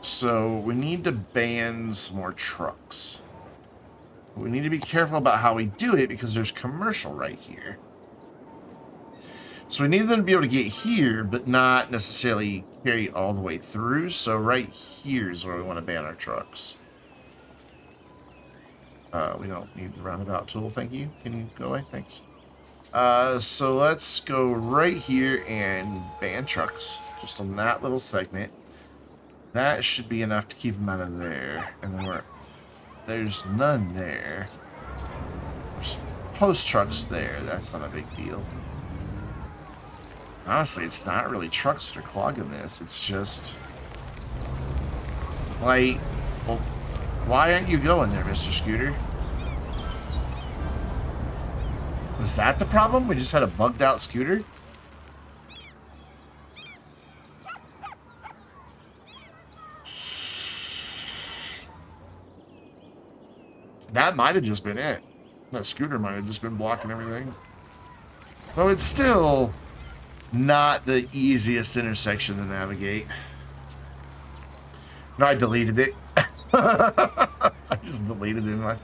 So we need to ban some more trucks. We need to be careful about how we do it because there's commercial right here. So we need them to be able to get here, but not necessarily carry it all the way through. So right here is where we want to ban our trucks. We don't need the roundabout tool, thank you. Can you go away? Thanks. So let's go right here and ban trucks. Just on that little segment. That should be enough to keep them out of there. And then there's none there. There's post trucks there. That's not a big deal. Honestly, it's not really trucks that are clogging this. It's just... Like, well, why aren't you going there, Mr. Scooter? Was that the problem? We just had a bugged out scooter? That might have just been it. That scooter might have just been blocking everything. Though it's still not the easiest intersection to navigate. No, I deleted it. I just deleted it. I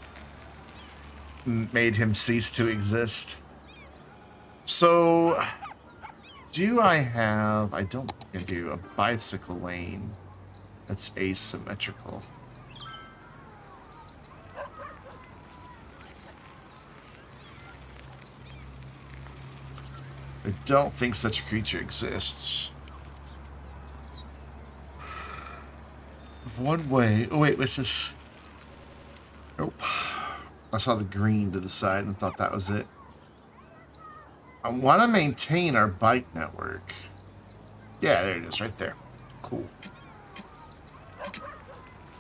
made him cease to exist. So, do I have... I don't think I do. A bicycle lane that's asymmetrical. I don't think such a creature exists. One way... Oh, wait, what's this? Nope. I saw the green to the side and thought that was it. I want to maintain our bike network. Yeah, there it is, right there. Cool.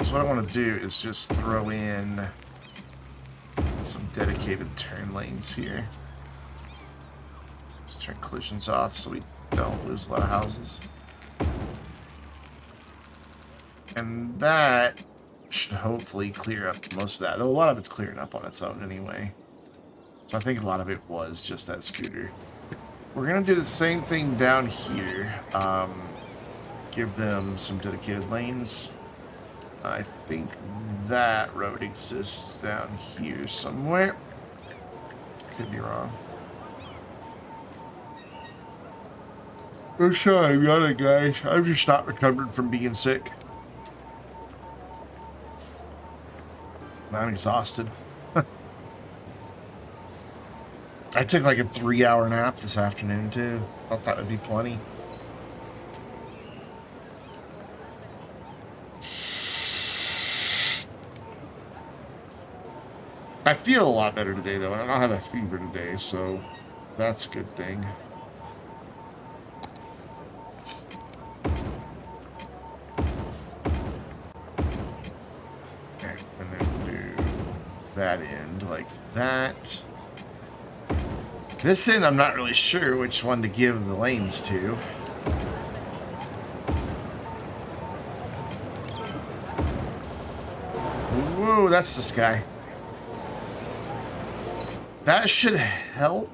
So what I want to do is just throw in some dedicated turn lanes here. Just turn collisions off so we don't lose a lot of houses. And that should hopefully clear up most of that. Though a lot of it's clearing up on its own anyway. So I think a lot of it was just that scooter. We're going to do the same thing down here. Give them some dedicated lanes. I think that road exists down here somewhere. Could be wrong. I'm sorry about it, guys. I'm just not recovered from being sick. I'm exhausted. I took like a 3-hour nap this afternoon, too. Thought that would be plenty. I feel a lot better today, though. I don't have a fever today, so that's a good thing. Okay, and then do that end like that. This end, I'm not really sure which one to give the lanes to. Whoa, that's this guy. That should help.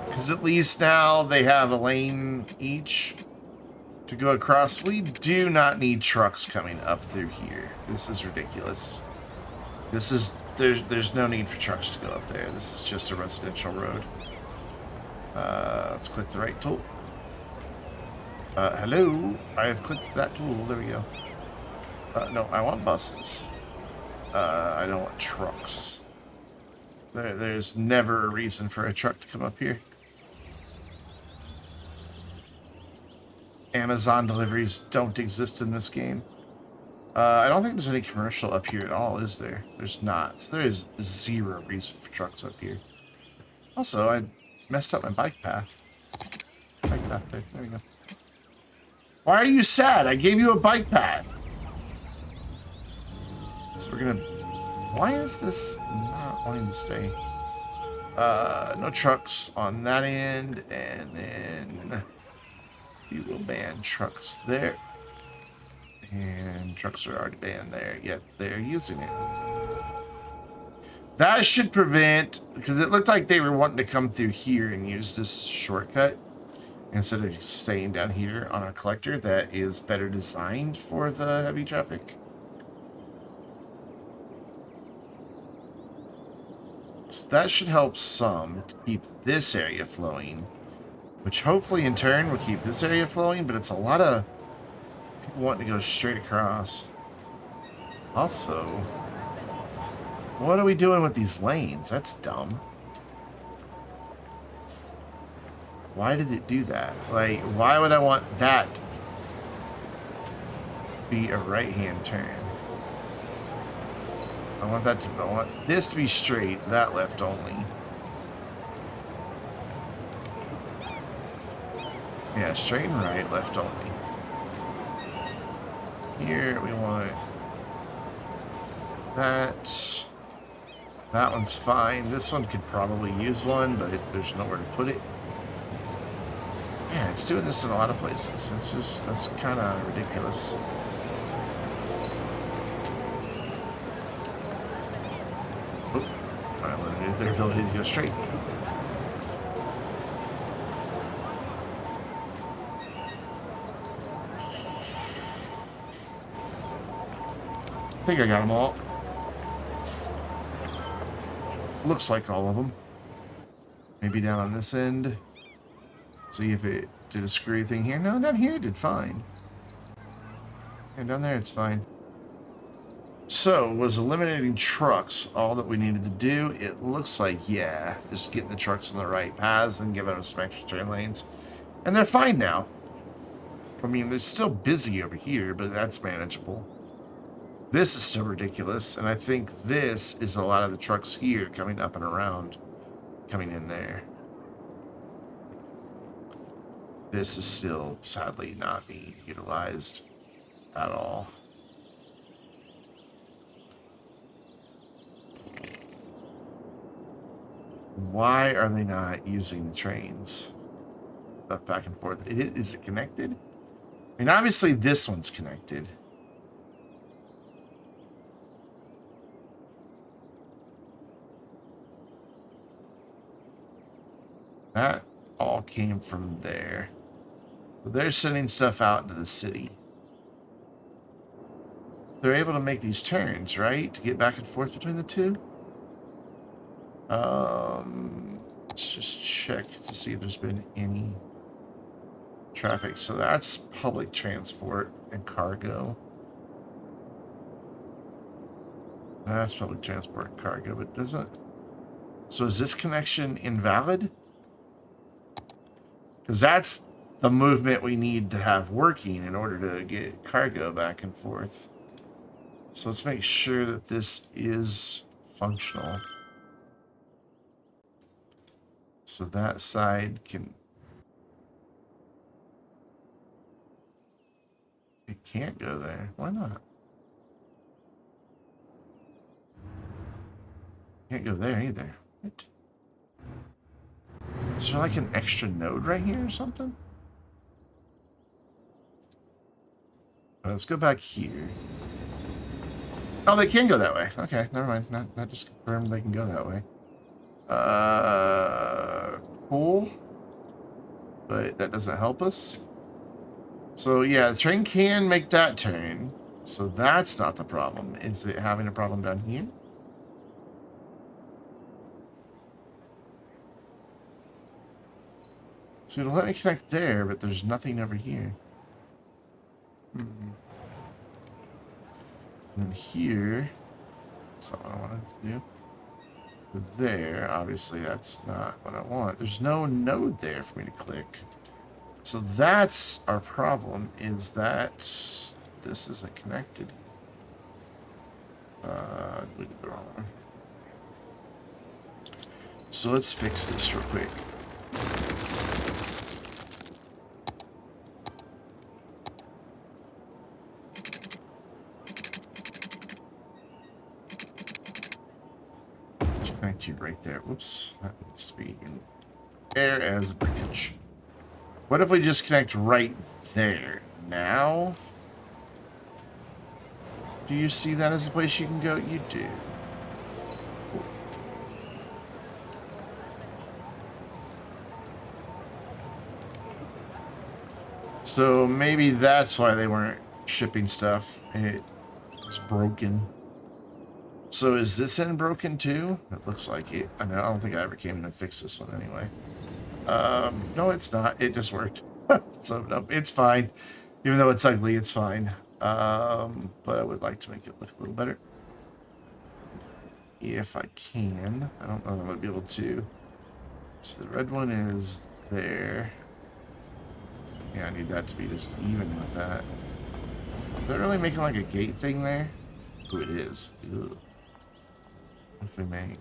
Because at least now they have a lane each to go across. We do not need trucks coming up through here. This is ridiculous. This is, there's no need for trucks to go up there. This is just a residential road. Let's click the right tool. Hello, I have clicked that tool. There we go. No, I want buses. I don't want trucks. There's never a reason for a truck to come up here. Amazon deliveries don't exist in this game. I don't think there's any commercial up here at all, is there? There's not. So there is zero reason for trucks up here. Also, I messed up my bike path. Bike path there. There we go. Why are you sad? I gave you a bike path. So we're gonna... Why is this not wanting to stay? No trucks on that end, and then we will ban trucks there. And trucks are already banned there, yet they're using it. That should prevent, because it looked like they were wanting to come through here and use this shortcut instead of staying down here on our collector that is better designed for the heavy traffic. So that should help some to keep this area flowing, which hopefully in turn will keep this area flowing, but it's a lot of people wanting to go straight across. Also, what are we doing with these lanes? That's dumb. Why did it do that? Like, why would I want that to be a right-hand turn? I want this to be straight, that left only. Yeah, straight and right, left only. Here we want that. That one's fine. This one could probably use one, but there's nowhere to put it. Yeah, it's doing this in a lot of places. It's just, that's kind of ridiculous. Oop, I limited their ability to go straight. I think I got them all. Looks like all of them. Maybe down on this end. See if it did a screwy thing here. No, down here it did fine. And down there it's fine. So, was eliminating trucks all that we needed to do? It looks like, yeah. Just getting the trucks on the right paths and giving them some extra turn lanes. And they're fine now. I mean, they're still busy over here, but that's manageable. This is still ridiculous, and I think this is a lot of the trucks here coming up and around, coming in there. This is still, sadly, not being utilized at all. Why are they not using the trains? Stuff back and forth. Is it connected? I mean, obviously this one's connected. That all came from there. So they're sending stuff out into the city. They're able to make these turns, right? To get back and forth between the two? Let's just check to see if there's been any traffic. So that's public transport and cargo. That's public transport and cargo, but doesn't... So is this connection invalid? Because that's the movement we need to have working in order to get cargo back and forth. So let's make sure that this is functional. So that side can... It can't go there. Why not? Can't go there either. What? Is there like an extra node right here or something? Let's go back here. Oh, they can go that way. Okay, never mind. Not just confirmed they can go that way. Cool. But that doesn't help us. So yeah, the train can make that turn. So that's not the problem. Is it having a problem down here? So it'll let me connect there, but there's nothing over here. And then here, that's not what I wanted to do. But there, obviously that's not what I want. There's no node there for me to click. So that's our problem, is that this isn't connected. We did the wrong one. So let's fix this real quick. Connect you right there. Whoops. That needs to be in there as a bridge. What if we just connect right there? Now? Do you see that as a place you can go? You do. Cool. So maybe that's why they weren't shipping stuff. It was broken. So is this end broken too? It looks like it. I don't think I ever came in and fixed this one anyway. No, it's not. It just worked. So no, it's fine. Even though it's ugly, it's fine. But I would like to make it look a little better. If I can. I don't know if I'm going to be able to. So the red one is there. Yeah, I need that to be just even with that. Is that really making like a gate thing there? Ooh, it is. Ugh. If we make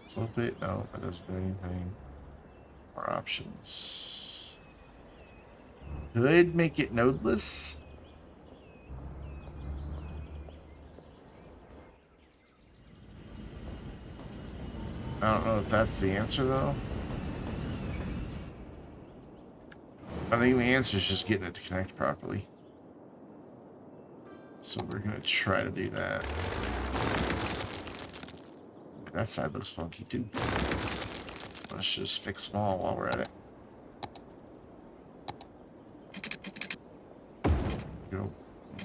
slope it, no, that doesn't do anything. More options. Could make it nodeless. I don't know if that's the answer though. I think the answer is just getting it to connect properly. So we're gonna try to do that. That side looks funky too. Let's just fix small while we're at it. Go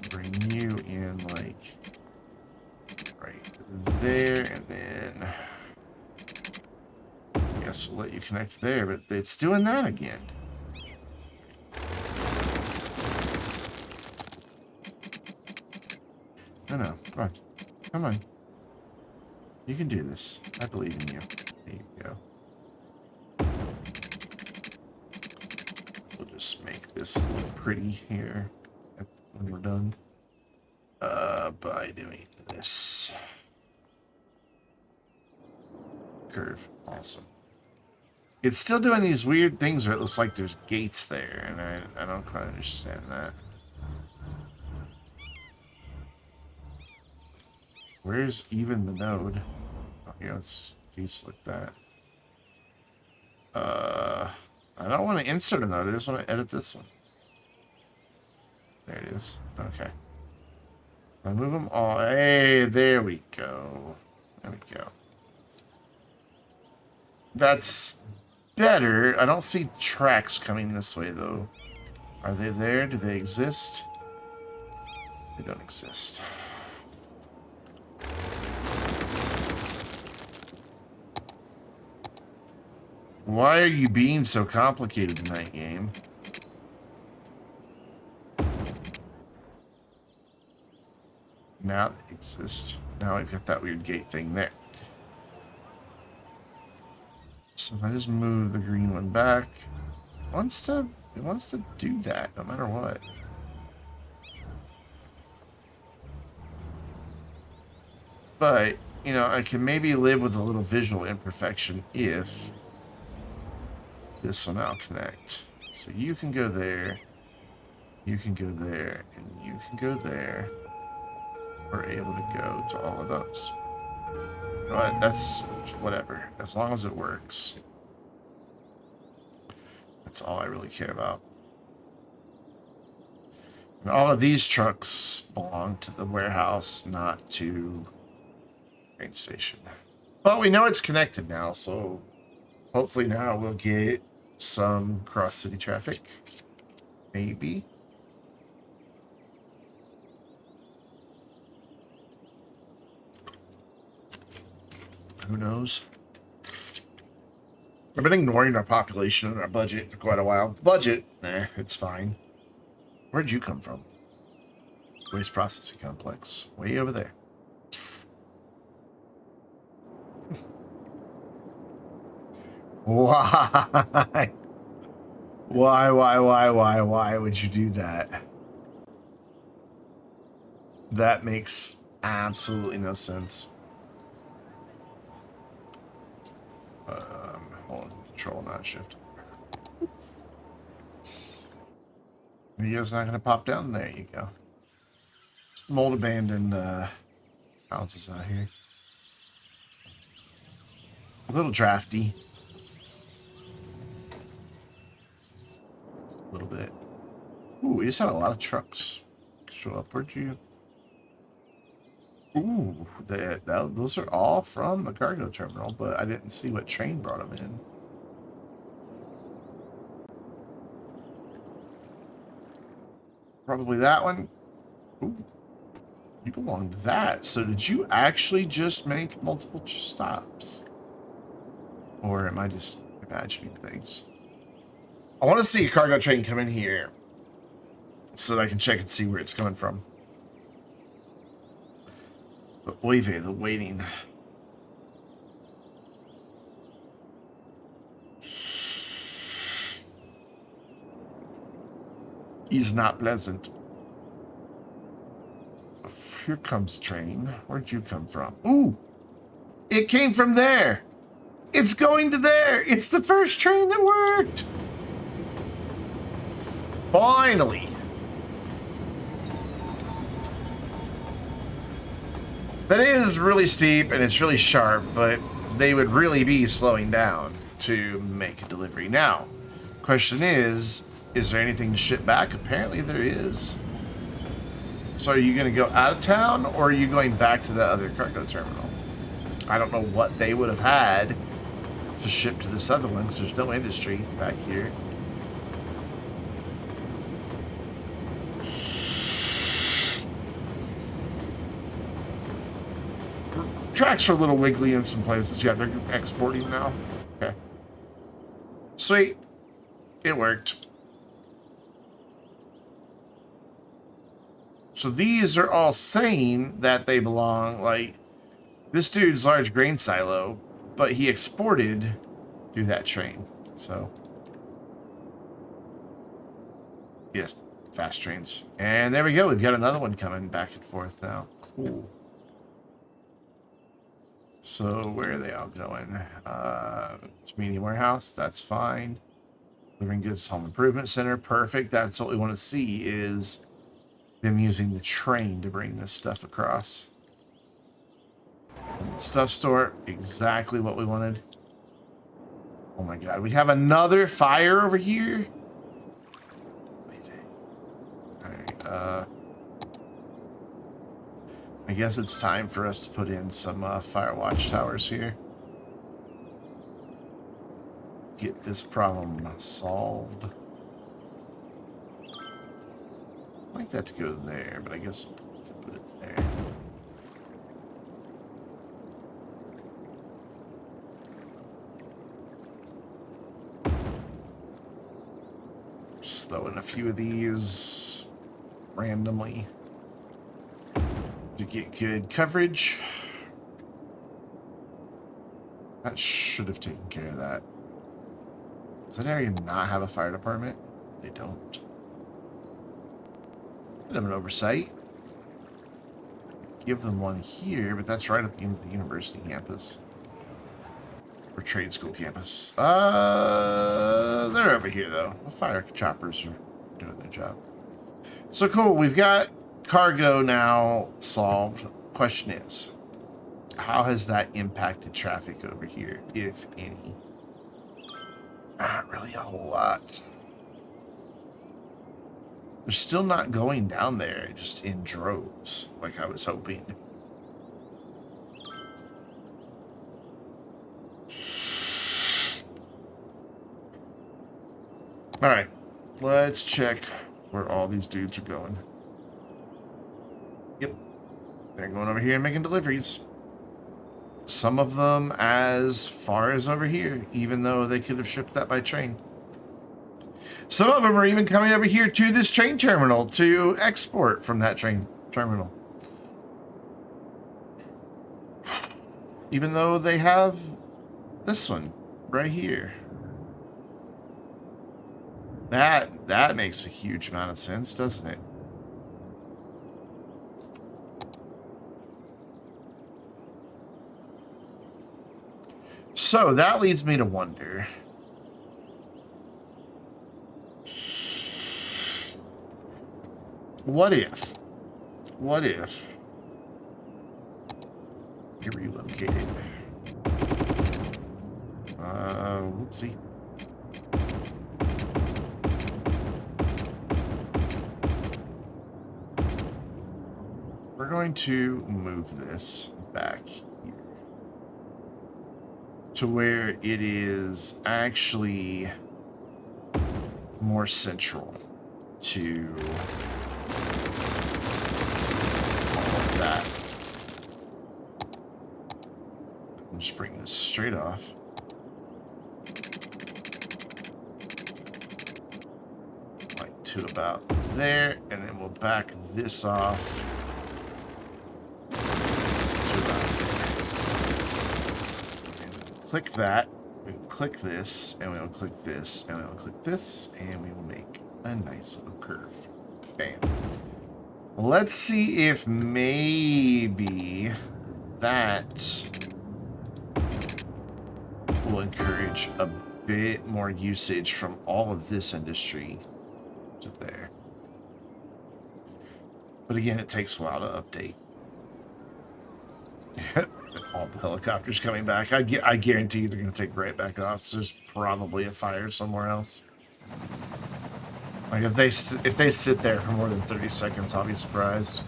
bring you in like right there, and then I guess we'll let you connect there, but it's doing that again. No, come on. Come on. You can do this. I believe in you. There you go. We'll just make this look pretty here when we're done. by doing this. Curve. Awesome. It's still doing these weird things where it looks like there's gates there, and I don't quite understand that. Where's even the node? Oh, here, let's deselect that. I don't want to insert a node, I just want to edit this one. There it is. Okay. I move them all. Hey, there we go. There we go. That's better. I don't see tracks coming this way, though. Are they there? Do they exist? They don't exist. Why are you being so complicated tonight, game? Now they exist. Now we've got that weird gate thing there. So if I just move the green one back, it wants to do that no matter what. But, you know, I can maybe live with a little visual imperfection if this one I'll connect. So you can go there, you can go there, and you can go there. We're able to go to all of those. But that's whatever, as long as it works. That's all I really care about. And all of these trucks belong to the warehouse, not to the train station. But we know it's connected now, so hopefully now we'll get some cross-city traffic. Maybe. Who knows? I've been ignoring our population and our budget for quite a while. The budget, it's fine. Where'd you come from? Waste processing complex. Way over there. Why? Why would you do that? That makes absolutely no sense. Hold on, control, not shift. You guys not gonna pop down? There you go. Some old abandoned houses out here. A little drafty. A little bit. Ooh, we just had a lot of trucks show up. Where'd you? Ooh, those are all from the cargo terminal, but I didn't see what train brought them in. Probably that one. Ooh, you belong to that. So did you actually just make multiple stops? Or am I just imagining things? I want to see a cargo train come in here so that I can check and see where it's coming from. But oy vey, the waiting. Is not pleasant. Here comes train. Where'd you come from? Ooh! It came from there! It's going to there! It's the first train that worked! Finally! That is really steep and it's really sharp, but they would really be slowing down to make a delivery. Now, question is there anything to ship back? Apparently there is. So are you going to go out of town or are you going back to the other cargo terminal? I don't know what they would have had to ship to this other one because there's no industry back here. Tracks are a little wiggly in some places. Yeah, they're exporting now. Okay. Sweet. It worked. So these are all saying that they belong, like, this dude's large grain silo, but he exported through that train. So, yes, Fast trains. And there we go. We've got another one coming back and forth now. Cool. So where are they all going? Community warehouse. That's fine. Living goods home improvement center. Perfect. That's what we want to see is them using the train to bring this stuff across. Stuff store. Exactly what we wanted. Oh my god. We have another fire over here. Alright. I guess it's time for us to put in some fire watch towers here. Get this problem solved. I'd like that to go there, but I guess we can put it there. Just throw in a few of these randomly to get good coverage. That should have taken care of that. Does that area not have a fire department? They don't. Bit of an oversight. Give them one here, but that's right at the end of the university campus. Or trade school campus. They're over here though. The fire choppers are doing their job. So cool, we've got cargo now solved. Question is, how has that impacted traffic over here, if any? Not really a whole lot. They're still not going down there, just in droves, like I was hoping. Alright, let's check where all these dudes are going. Yep, they're going over here and making deliveries. Some of them as far as over here, even though they could have shipped that by train. Some of them are even coming over here to this train terminal to export from that train terminal. Even though they have this one right here. That makes a huge amount of sense, doesn't it? So that leads me to wonder. What if you're relocated? Whoopsie. We're going to move this back here to where it is actually more central to all of that. I'll just bring this straight off. Like to about there, and then we'll back this off. Click that, we will click this, and we will click this, and we will click this, and we will make a nice little curve. Bam. Let's see if maybe that will encourage a bit more usage from all of this industry to there. But again, it takes a while to update. All the helicopters coming back. I guarantee they're going to take right back off. There's probably a fire somewhere else. Like if they sit there for more than 30 seconds, I'll be surprised.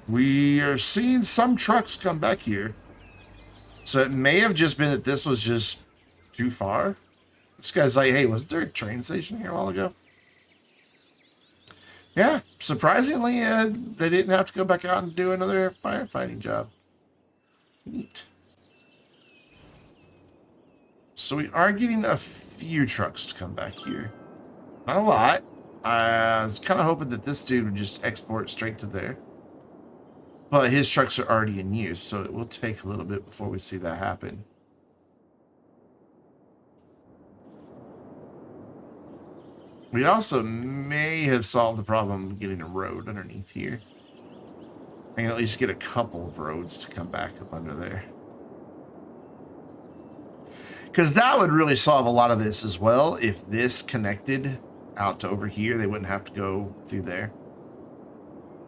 We are seeing some trucks come back here. So it may have just been that this was just too far. This guy's like, hey, wasn't there a train station here a while ago? Yeah, surprisingly, they didn't have to go back out and do another firefighting job. Neat. So we are getting a few trucks to come back here. Not a lot. I was kind of hoping that this dude would just export straight to there. But his trucks are already in use, so it will take a little bit before we see that happen. We also may have solved the problem of getting a road underneath here. I can at least get a couple of roads to come back up under there. Because that would really solve a lot of this as well. If this connected out to over here, they wouldn't have to go through there.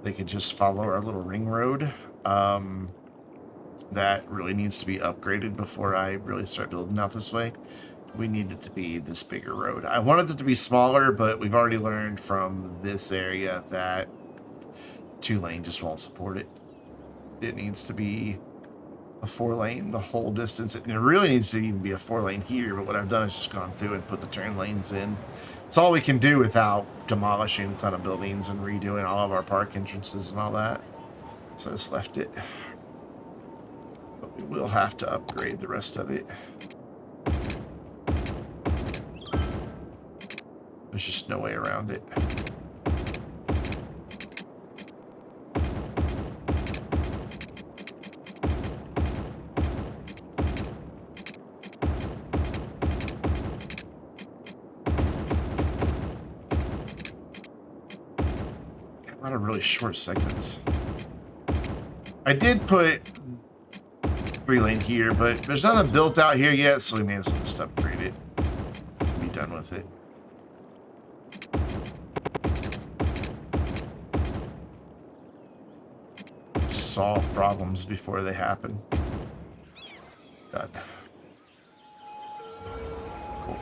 They could just follow our little ring road. That really needs to be upgraded before I really start building out this way. We need it to be this bigger road. I wanted it to be smaller, but we've already learned from this area that 2-lane just won't support it. It needs to be a 4-lane the whole distance. It really needs to even be a 4-lane here, but what I've done is just gone through and put the turn lanes in. It's all we can do without demolishing a ton of buildings and redoing all of our park entrances and all that. So I just left it. But we will have to upgrade the rest of it. There's just no way around it. A lot of really short segments. I did put 3-lane here, but there's nothing built out here yet, so we may as well just upgrade it. Be done with it. Solve problems before they happen. Done. Cool.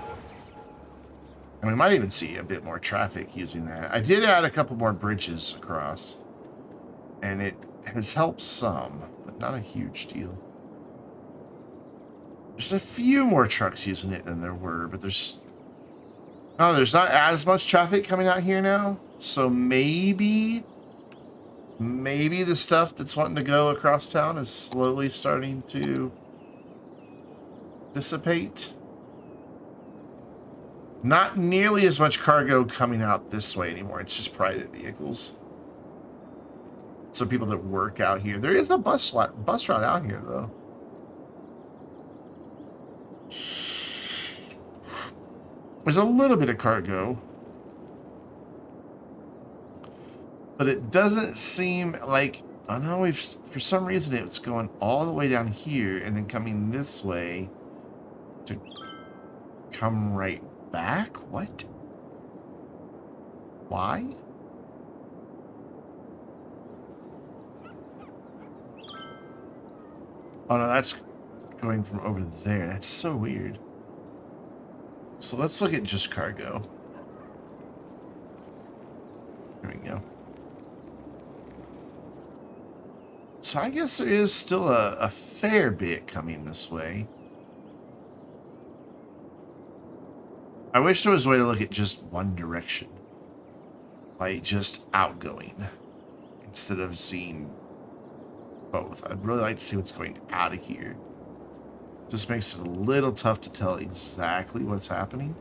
And we might even see a bit more traffic using that. I did add a couple more bridges across, and it has helped some, but not a huge deal. There's a few more trucks using it than there were, but there's not as much traffic coming out here now. So maybe the stuff that's wanting to go across town is slowly starting to dissipate. Not nearly as much cargo coming out this way anymore. It's just private vehicles. So people that work out here. There is a bus route out here, though. There's a little bit of cargo. But it doesn't seem like... I know for some reason it's going all the way down here and then coming this way to come right back? What? Why? Oh no, that's going from over there. That's so weird. So let's look at just cargo. There we go. So I guess there is still a fair bit coming this way. I wish there was a way to look at just one direction. Like just outgoing. Instead of seeing both. I'd really like to see what's going out of here. Just makes it a little tough to tell exactly what's happening.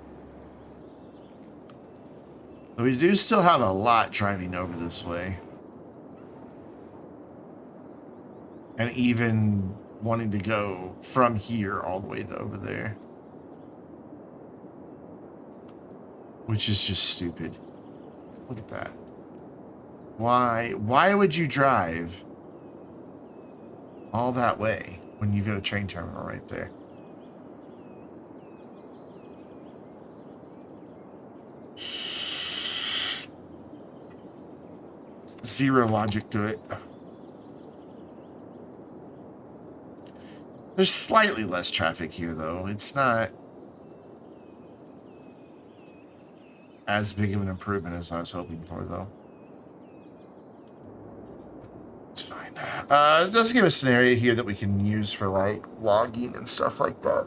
But we do still have a lot driving over this way. And even wanting to go from here all the way to over there. Which is just stupid. Look at that. Why would you drive all that way when you've got a train terminal right there? Zero logic to it. There's slightly less traffic here, though. It's not as big of an improvement as I was hoping for, though. It's fine. It does give us an area here that we can use for, like, logging and stuff like that.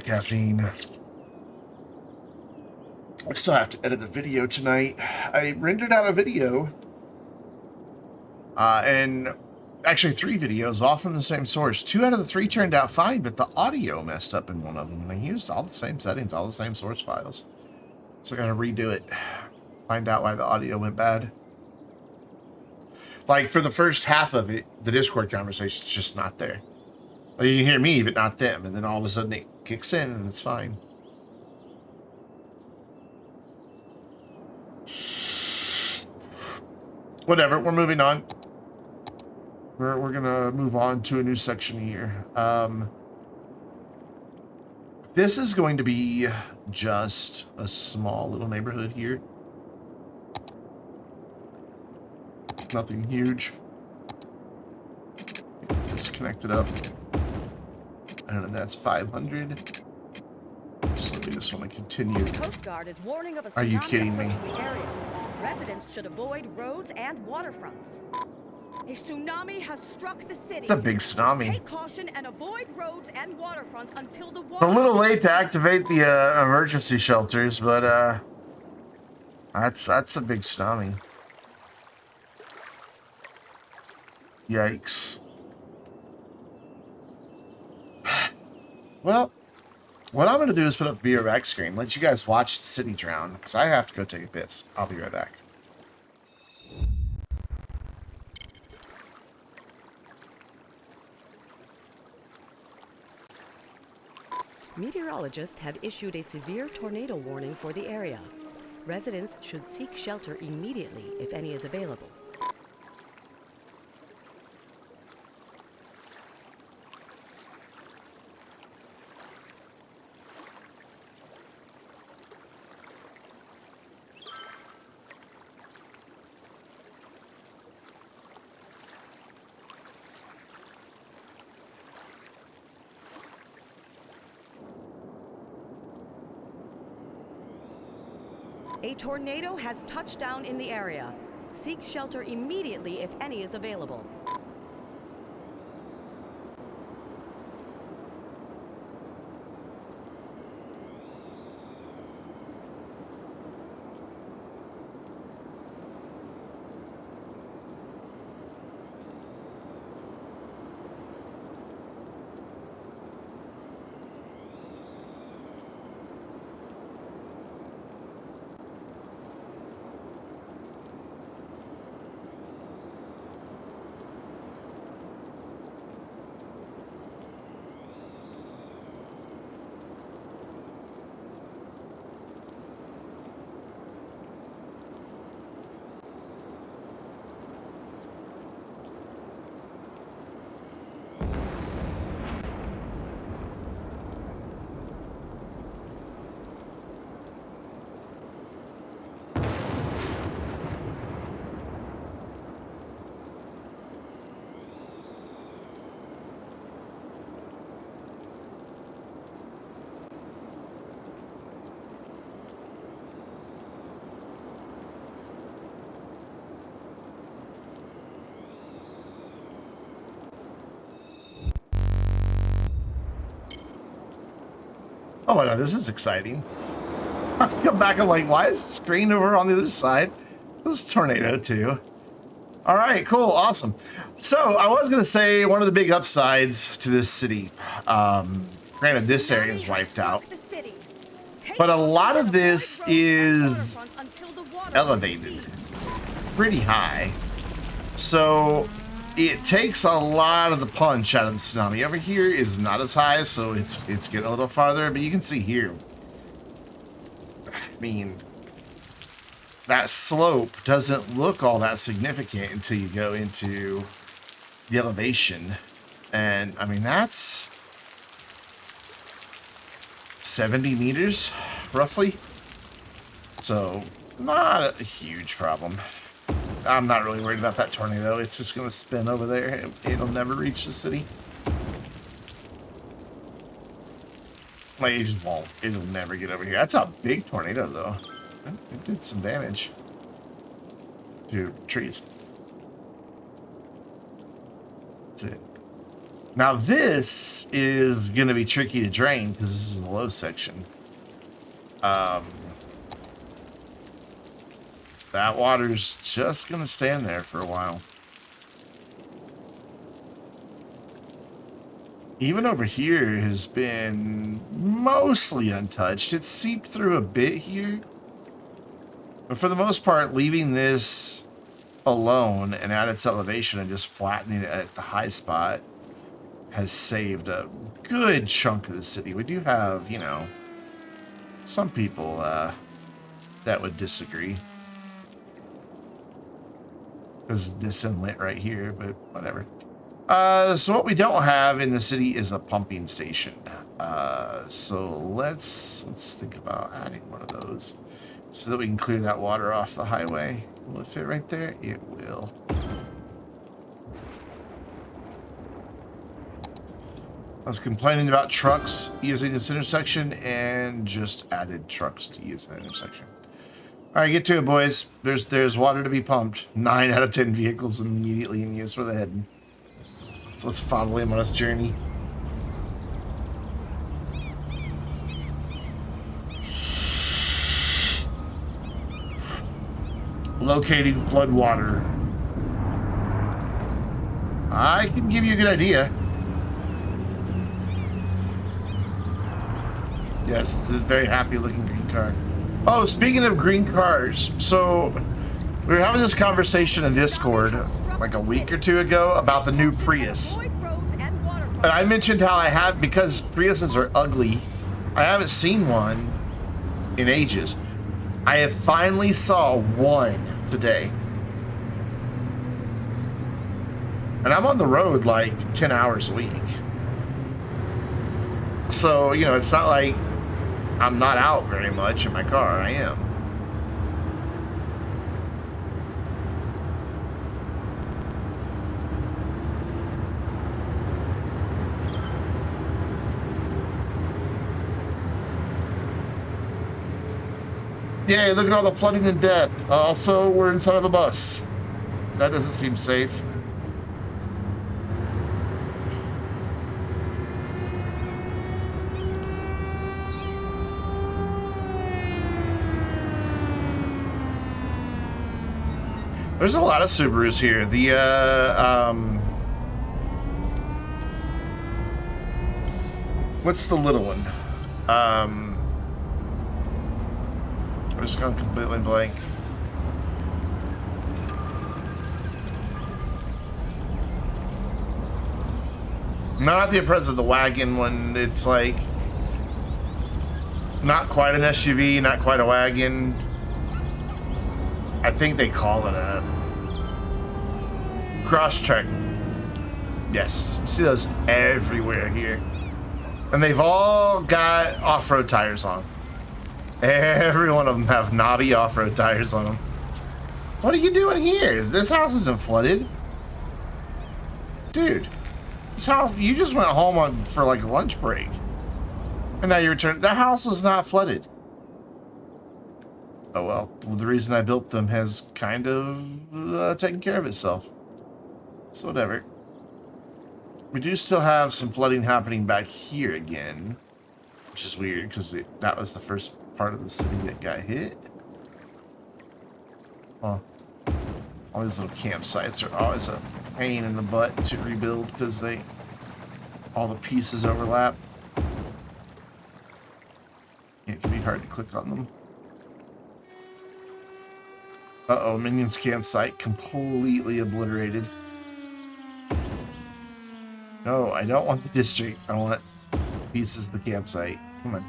Caffeine. I still have to edit the video tonight. I rendered out a video, and actually 3 videos, all from the same source. 2 out of the 3 turned out fine, but the audio messed up in one of them. And I used all the same settings, all the same source files. So I gotta redo it. Find out why the audio went bad. Like, for the first half of it, the Discord conversation's just not there. Like, you can hear me, but not them. And then all of a sudden it kicks in and it's fine. Whatever, we're moving on. We're gonna move on to a new section here. This is going to be just a small little neighborhood here. Nothing huge. It's connected up. And that's 500. So we just want to continue. The Coast Guard is warning of a Are you tsunami kidding me? approaching the area. Residents should avoid roads and waterfronts. A tsunami has struck the city. It's a big tsunami. Take caution and avoid roads and waterfronts until the It's a little late to activate the emergency shelters, but that's a big tsunami. Yikes. Well, what I'm going to do is put up the Be Right Back screen, let you guys watch the city drown, because I have to go take a piss. I'll be right back. Meteorologists have issued a severe tornado warning for the area. Residents should seek shelter immediately if any is available. A tornado has touched down in the area. Seek shelter immediately if any is available. Oh, no, this is exciting. I come back, I'm like, why is the screen over on the other side? This is tornado too. All right, cool, awesome. So I was gonna say one of the big upsides to this city, granted this area is wiped out, but a lot of this is elevated pretty high. So it takes a lot of the punch out of the tsunami. Over here is not as high, so it's getting a little farther, but you can see here. I mean, that slope doesn't look all that significant until you go into the elevation. And I mean, that's 70 meters, roughly. So not a huge problem. I'm not really worried about that tornado. It's just going to spin over there. It'll never reach the city. Like, it just won't. It'll never get over here. That's a big tornado, though. It did some damage to trees. That's it. Now, this is going to be tricky to drain because this is a low section. That water's just going to stand there for a while. even over here has been mostly untouched. It's seeped through a bit here. But for the most part, leaving this alone and at its elevation and just flattening it at the high spot has saved a good chunk of the city. We do have, you know, some people that would disagree. Because of this inlet right here, but whatever. So what we don't have in the city is a pumping station. So let's think about adding one of those so that we can clear that water off the highway. Will it fit right there? It will. I was complaining about trucks using this intersection and just added trucks to use that intersection. All right, get to it, boys. There's water to be pumped. 9 out of 10 vehicles immediately in use where they're heading. So let's follow him on his journey. Locating flood water. I can give you a good idea. Yes, the very happy looking green car. Oh, speaking of green cars, so we were having this conversation in Discord like a week or two ago about the new Prius. And I mentioned how I have, because Priuses are ugly, I haven't seen one in ages. I have finally saw one today. And I'm on the road like 10 hours a week. So, you know, it's not like I'm not out very much in my car. I am. Yay, look at all the flooding and death. Also, we're inside of a bus. That doesn't seem safe. There's a lot of Subarus here. What's the little one? I'm just going completely blank. Not the impressive of the wagon one. It's like not quite an SUV, not quite a wagon. I think they call it a cross-track. Yes, you see those everywhere here. And they've all got off-road tires on. Every one of them have knobby off-road tires on them. What are you doing here? This house isn't flooded. Dude, this house, you just went home for like a lunch break. And now you return. That house was not flooded. Oh well, the reason I built them has kind of taken care of itself. So whatever. We do still have some flooding happening back here again, which is weird because that was the first part of the city that got hit. Huh. All these little campsites are always a pain in the butt to rebuild because all the pieces overlap. It can be hard to click on them. Uh-oh, Minion's campsite completely obliterated. No, I don't want the district. I want pieces of the campsite. Come on.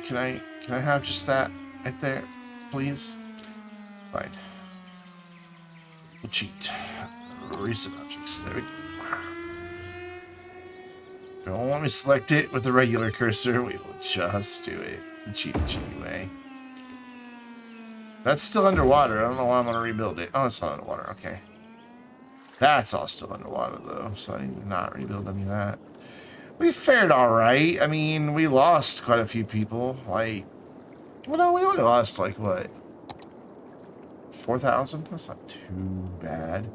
Can I have just that right there, please? Fine. We'll cheat. Recent objects. There we go. Don't want me to select it with the regular cursor. We will just do it the cheaty way. That's still underwater. I don't know why I'm going to rebuild it. Oh, it's not underwater. Okay. That's all still underwater, though. So I need to not rebuild any of that. We fared all right. I mean, we lost quite a few people. Like, well, no, we only lost, like, what? 4,000? That's not too bad.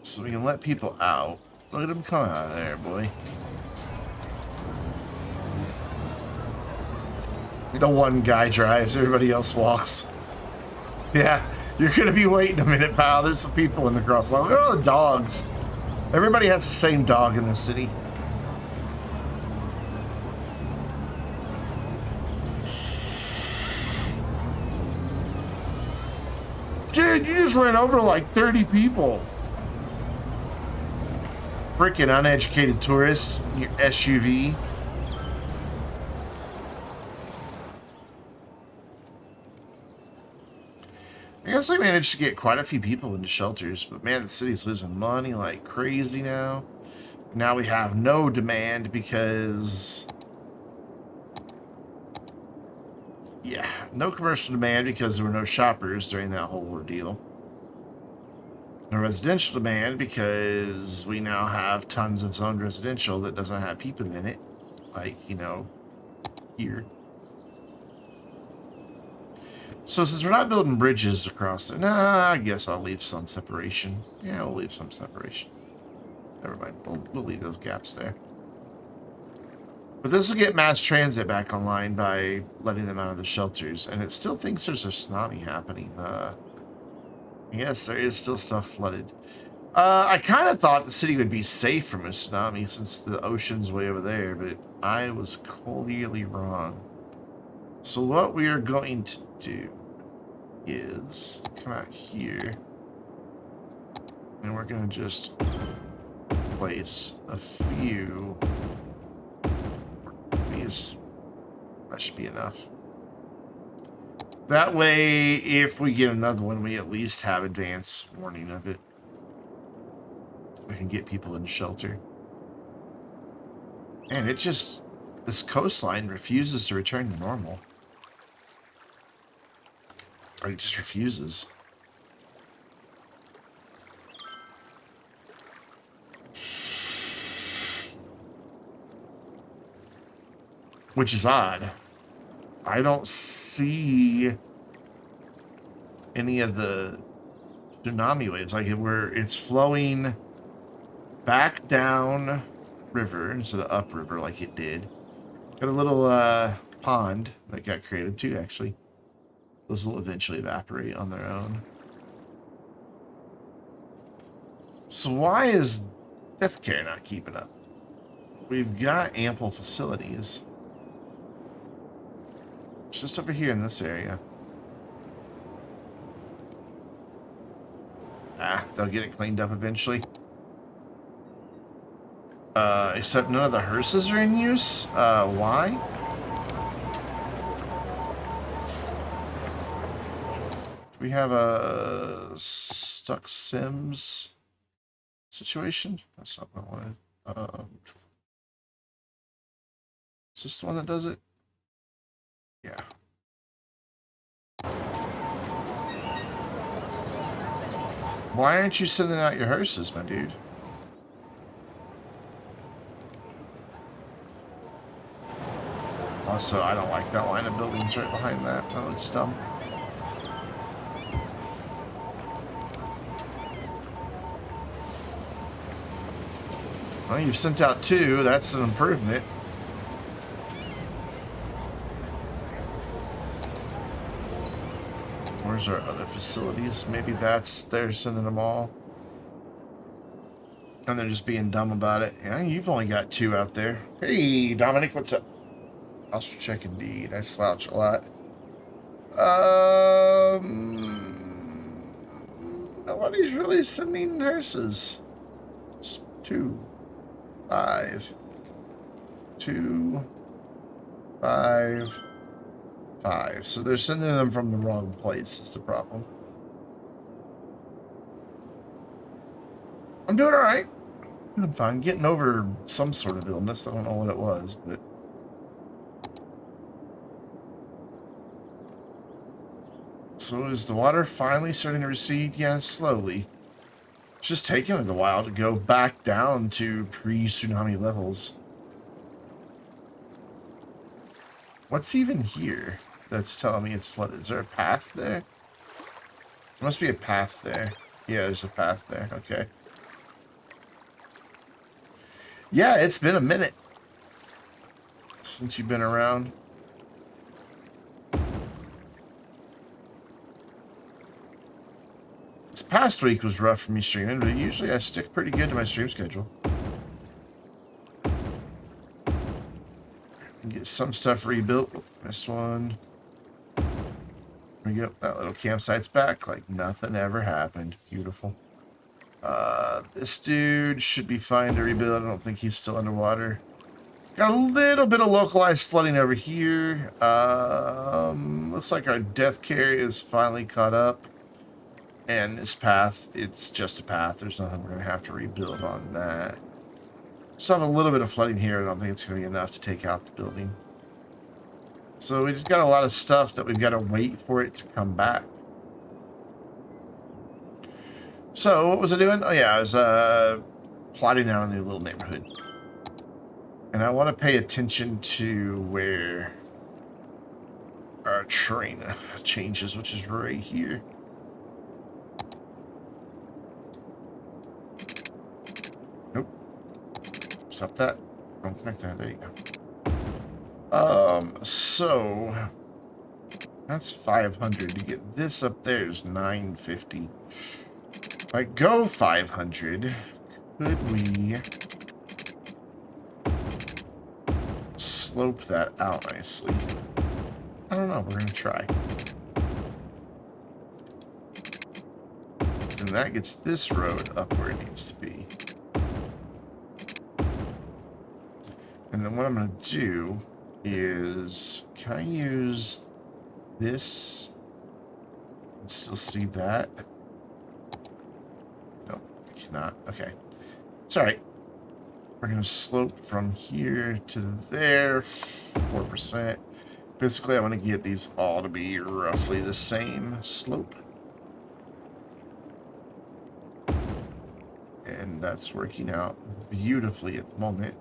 So we can let people out. Look at them come out of there, boy. The one guy drives, everybody else walks. Yeah, you're gonna be waiting a minute, pal. There's some people in the crosswalk. Look at all the dogs. Everybody has the same dog in the city. Dude, you just ran over like 30 people. Freaking uneducated tourists, your SUV. I guess I managed to get quite a few people into shelters, but man, the city's losing money like crazy now. Now we have no demand because... Yeah, no commercial demand because there were no shoppers during that whole ordeal. No residential demand because we now have tons of zoned residential that doesn't have people in it. Like, you know, here. So since we're not building bridges across there, nah, I guess I'll leave some separation. Yeah, we'll leave some separation. Never mind, we'll leave those gaps there. But this will get mass transit back online by letting them out of the shelters, and it still thinks there's a tsunami happening. Yes, there is still stuff flooded. I kind of thought the city would be safe from a tsunami since the ocean's way over there, but I was clearly wrong. So what we are going to do is come out here, and we're going to just place a few of these. That should be enough. That way, if we get another one, we at least have advance warning of it. We can get people in shelter. And it just... This coastline refuses to return to normal. Or it just refuses. Which is odd. I don't see any of the tsunami waves. Like it's flowing back down river instead of upriver like it did. Got a little pond that got created too, actually. Those will eventually evaporate on their own. So why is Death Care not keeping up? We've got ample facilities. It's just over here in this area. Ah, they'll get it cleaned up eventually. Except none of the hearses are in use. Why? Do we have a stuck Sims situation? That's not what I wanted. Is this the one that does it? Yeah. Why aren't you sending out your hearses, my dude? Also, I don't like that line of buildings right behind that. That looks dumb. Well, you've sent out 2. That's an improvement. Where's our other facilities? Maybe they're sending them all. And they're just being dumb about it. Yeah, you've only got 2 out there. Hey, Dominic, what's up? Posture check indeed. I slouch a lot. Nobody's really sending nurses. It's 2, 5. 2, 5. 5. So they're sending them from the wrong place is the problem. I'm doing alright. I'm fine. Getting over some sort of illness. I don't know what it was, but... So is the water finally starting to recede? Yeah, slowly. It's just taking it a while to go back down to pre-tsunami levels. What's even here that's telling me it's flooded? Is there a path there? There must be a path there. Yeah, there's a path there. Okay. Yeah, it's been a minute since you've been around. past week was rough for me streaming, but usually I stick pretty good to my stream schedule. Get some stuff rebuilt. Oh, missed one. There we go. That little campsite's back like nothing ever happened. Beautiful. This dude should be fine to rebuild. I don't think he's still underwater. Got a little bit of localized flooding over here. Looks like our death carry is finally caught up. And this path, it's just a path. There's nothing we're going to have to rebuild on that. Still have a little bit of flooding here. I don't think it's going to be enough to take out the building. So we just got a lot of stuff that we've got to wait for it to come back. So what was I doing? Oh yeah, I was plotting out a new little neighborhood. And I want to pay attention to where our terrain changes, which is right here. Nope. Stop that. Don't connect that. There you go. So that's 500. To get this up there is 950. If I go 500, could we slope that out nicely? I don't know. We're going to try. And that gets this road up where it needs to be. And then what I'm going to do is, can I use this and still see that? No, I cannot. Okay. It's all right. We're going to slope from here to there, 4%. Basically, I want to get these all to be roughly the same slope. And that's working out beautifully at the moment.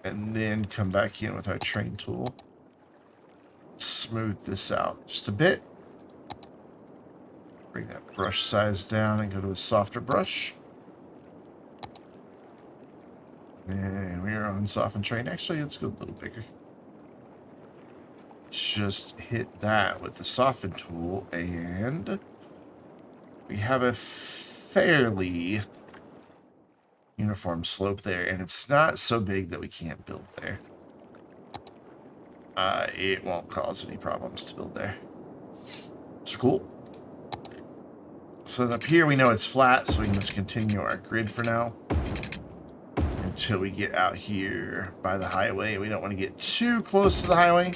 And then come back in with our train tool. Smooth this out just a bit. Bring that brush size down and go to a softer brush. And we are on softened terrain. Actually, let's go a little bigger. Just hit that with the soften tool, and we have a fairly uniform slope there, and it's not so big that we can't build there. It won't cause any problems to build there. It's cool. So then up here we know it's flat, so we can just continue our grid for now. Until we get out here by the highway. We don't want to get too close to the highway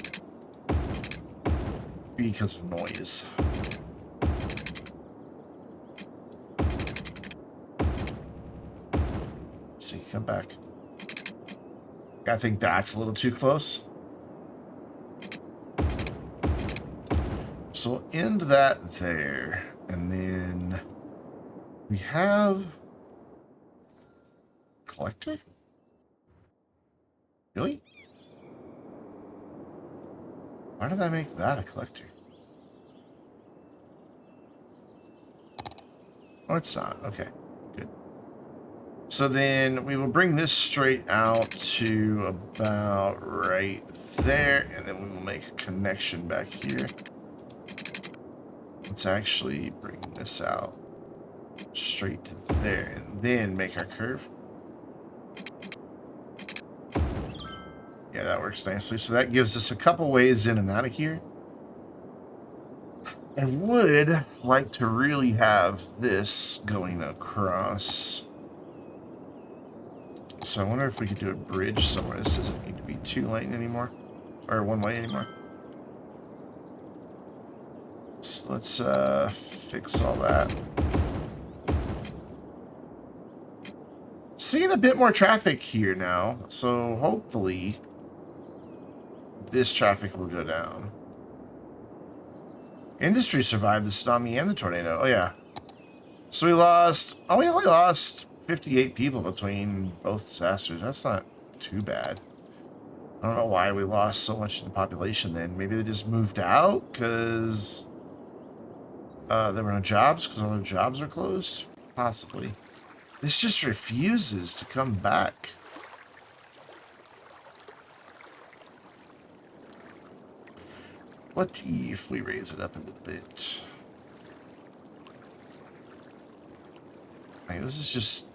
because of noise. See, come back. I think that's a little too close. So we'll end that there. And then we have collector? Really? Why did I make that a collector? Oh, it's not. Okay, good. So then we will bring this straight out to about right there, and then we will make a connection back here. Let's actually bring this out straight to there, and then make our curve. Yeah, that works nicely. So that gives us a couple ways in and out of here. I would like to really have this going across. So I wonder if we could do a bridge somewhere. This doesn't need to be 2-lane anymore. Or 1 lane anymore. So let's fix all that. Seeing a bit more traffic here now. So hopefully this traffic will go down. Industry survived the tsunami and the tornado. Oh, yeah. So we lost... Oh, we only lost 58 people between both disasters. That's not too bad. I don't know why we lost so much in the population then. Maybe they just moved out because there were no jobs because all their jobs are closed? Possibly. This just refuses to come back. What if we raise it up a little bit? Right, this is just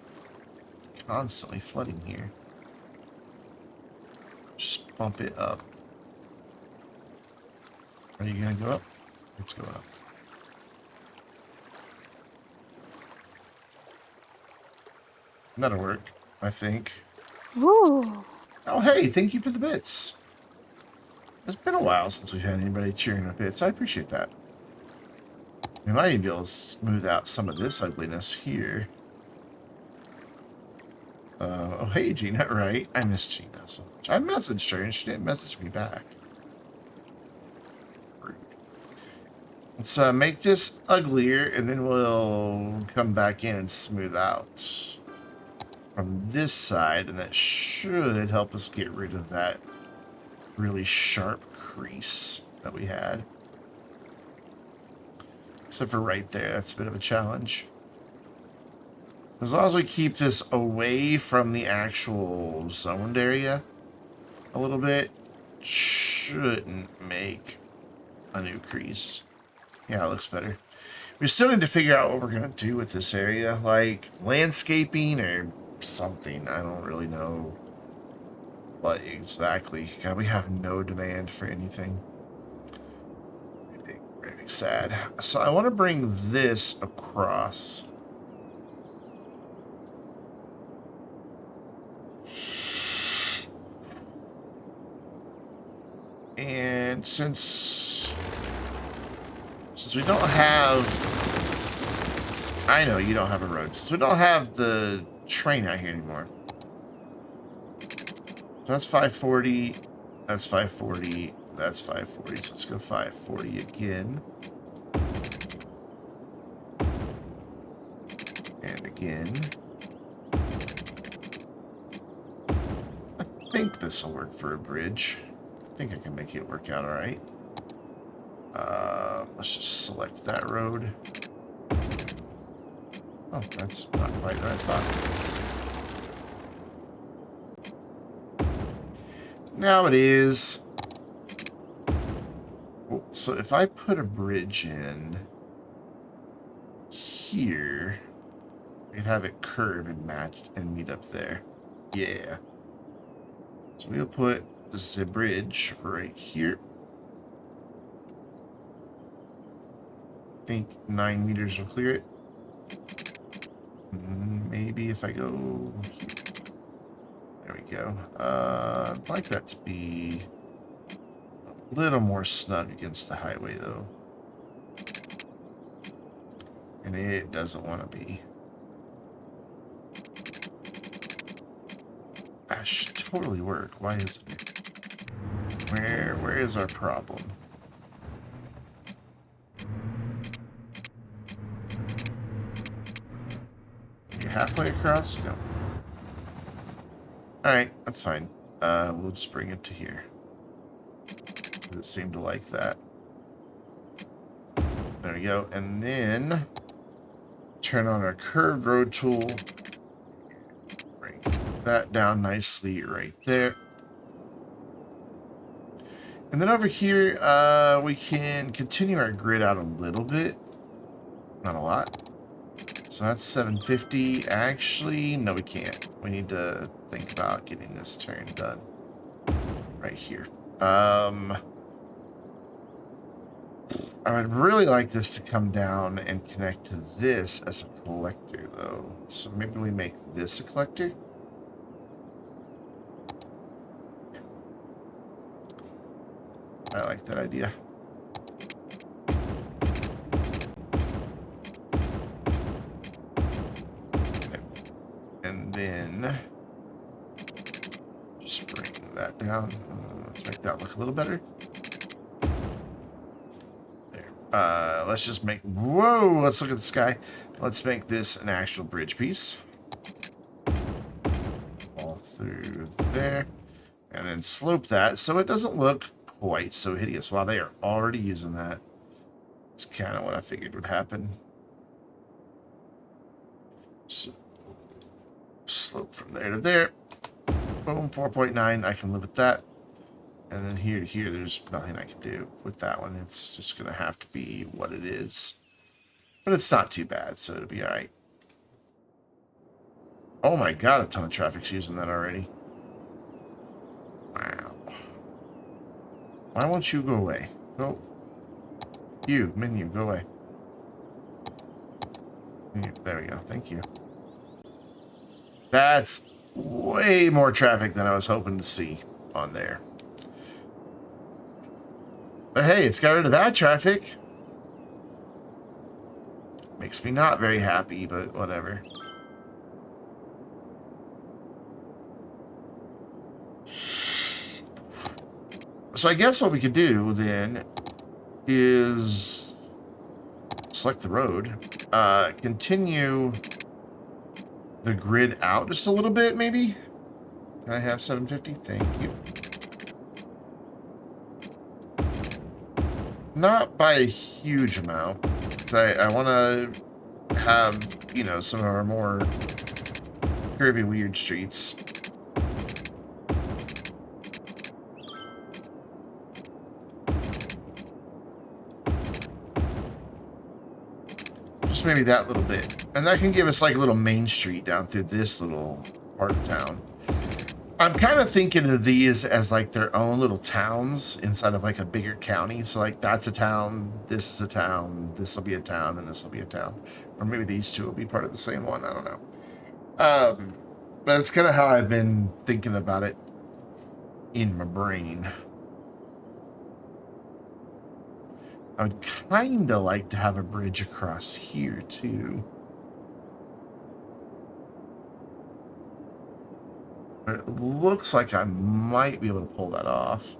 constantly flooding here. Just bump it up. Are you gonna go up? Let's go up. That'll work, I think. Ooh. Oh, hey, thank you for the bits. It's been a while since we've had anybody cheering our bits. I appreciate that. We might even be able to smooth out some of this ugliness here. Oh, hey, Gina, right? I miss Gina so much. I messaged her and she didn't message me back. Rude. Let's make this uglier and then we'll come back in and smooth out from this side, and that should help us get rid of that really sharp crease that we had. Except for right there, that's a bit of a challenge. As long as we keep this away from the actual zoned area a little bit, shouldn't make a new crease. Yeah, it looks better. We still need to figure out what we're going to do with this area, like landscaping or something. I don't really know what exactly. God, we have no demand for anything. Very sad. So I want to bring this across. And since we don't have... I know you don't have a road. Since we don't have the train out here anymore. So that's 540. That's 540. That's 540. So let's go 540 again. And again. I think this will work for a bridge. I think I can make it work out all right. Let's just select that road. Oh, that's not quite the right spot. Now it is. Oh, so if I put a bridge in here, we could have it curve and match and meet up there. Yeah. So we'll put the bridge right here. I think 9 meters will clear it. Maybe if I go here. There we go. I'd like that to be a little more snug against the highway, though. And it doesn't want to be. That should totally work. Why isn't it? Where is our problem? Are you halfway across? No. Alright, that's fine. We'll just bring it to here. It seemed to like that. There we go. And then turn on our curved road tool. Bring that down nicely right there. And then over here, we can continue our grid out a little bit. Not a lot. So that's 750. Actually, no, we can't. We need to think about getting this turn done right here. I would really like this to come down and connect to this as a collector, though. So maybe we make this a collector. I like that idea. And then just bring that down. Let's make that look a little better. There. Let's just make... Whoa! Let's look at the sky. Let's make this an actual bridge piece. All through there. And then slope that so it doesn't look quite so hideous. Wow, they are already using that. It's kind of what I figured would happen. So, slope from there to there. Boom, 4.9. I can live with that. And then here to here, there's nothing I can do with that one. It's just going to have to be what it is. But it's not too bad, so it'll be all right. Oh my god, a ton of traffic's using that already. Wow. Why won't you go away? Go. You, menu, go away. There we go. Thank you. That's way more traffic than I was hoping to see on there. But hey, it's got rid of that traffic. Makes me not very happy, but whatever. So I guess what we could do then is select the road, continue the grid out just a little bit, maybe. Can I have 750? Thank you. Not by a huge amount. I want to have, you know, some of our more curvy, weird streets. Just maybe that little bit. And that can give us like a little main street down through this little part of town. I'm kind of thinking of these as like their own little towns inside of like a bigger county. So like that's a town, this is a town, this will be a town, and this will be a town. Or maybe these two will be part of the same one. I don't know. But it's kind of how I've been thinking about it in my brain. I would kind of like to have a bridge across here too. It looks like I might be able to pull that off.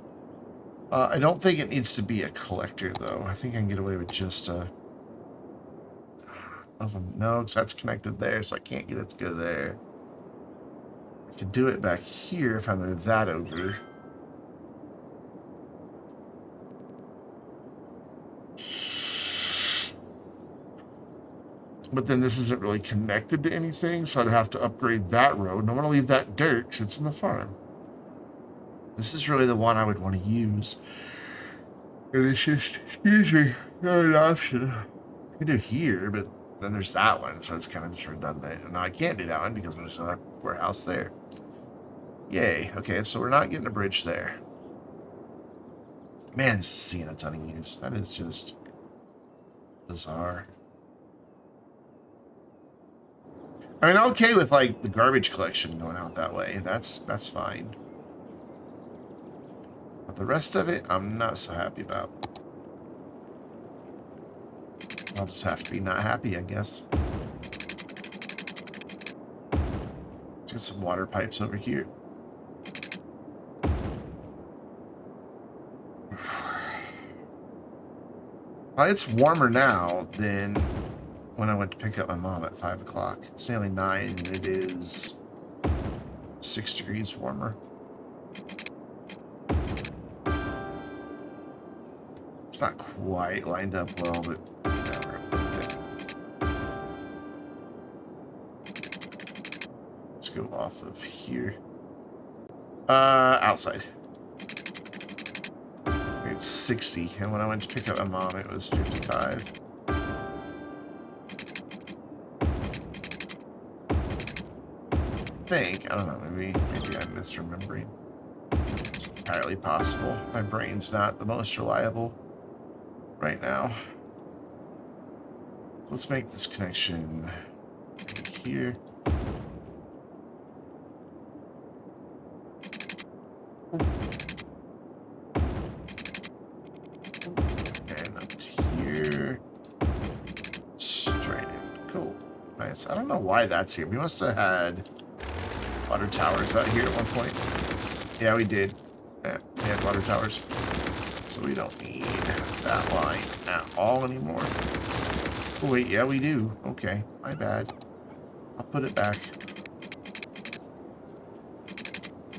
I don't think it needs to be a collector, though. I think I can get away with just a... No, because that's connected there, so I can't get it to go there. I could do it back here if I move that over. But then this isn't really connected to anything, so I'd have to upgrade that road. And I want to leave that dirt because it's in the farm. This is really the one I would want to use. And it's just, excuse me, not an option. I can do here, but then there's that one, so it's kind of just redundant. And now I can't do that one because there's a warehouse there. Yay. Okay, so we're not getting a bridge there. Man, this is seeing a ton of use. That is just bizarre. I mean, I'm okay with like the garbage collection going out that way. That's fine. But the rest of it, I'm not so happy about. I'll just have to be not happy, I guess. Let's get some water pipes over here. Well, it's warmer now than when I went to pick up my mom at 5 o'clock. It's nearly 9, and it is 6 degrees warmer. It's not quite lined up well, but yeah, we're okay. Let's go off of here. Outside. It's 60, and when I went to pick up my mom, it was 55. I don't know, maybe I'm misremembering. It's entirely possible. My brain's not the most reliable right now. Let's make this connection right here. And up to here. Straight in. Cool. Nice. I don't know why that's here. We must have had water towers out here at one point. Yeah, we did. Yeah, we had water towers. So we don't need that line at all anymore. Oh, wait, yeah, we do. Okay, my bad. I'll put it back.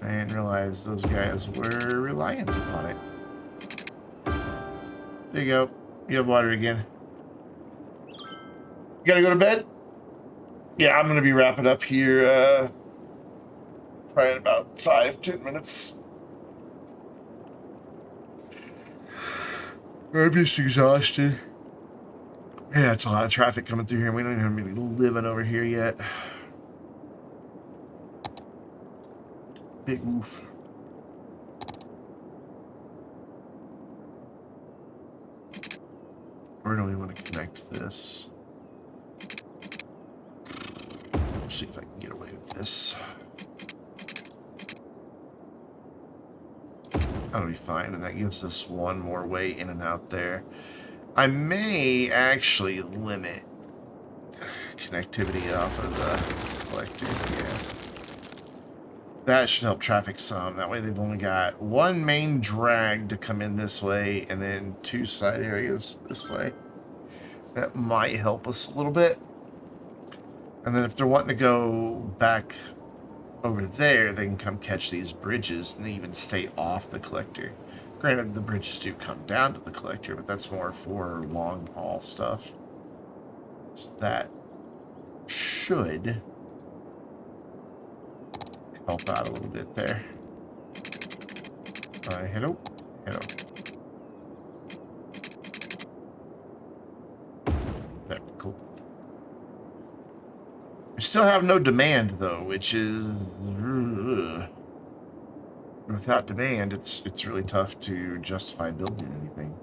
I didn't realize those guys were reliant upon it. There you go. You have water again. You gotta go to bed? Yeah, I'm gonna be wrapping up here, probably in about 5-10 minutes. I'm just exhausted. Yeah, it's a lot of traffic coming through here. We don't even be living over here yet. Big oof. Where do we want to connect this? Let's see if I can get away with this. That'll be fine, and that gives us one more way in and out there. I may actually limit connectivity off of the collector. Yeah. That should help traffic some. That way they've only got one main drag to come in this way and then two side areas this way. That might help us a little bit. And then if they're wanting to go back over there, they can come catch these bridges and even stay off the collector. Granted, the bridges do come down to the collector, but that's more for long haul stuff. So that should help out a little bit there. Hello. Hello. Yeah, cool. We still have no demand though, which is without demand, it's really tough to justify building anything.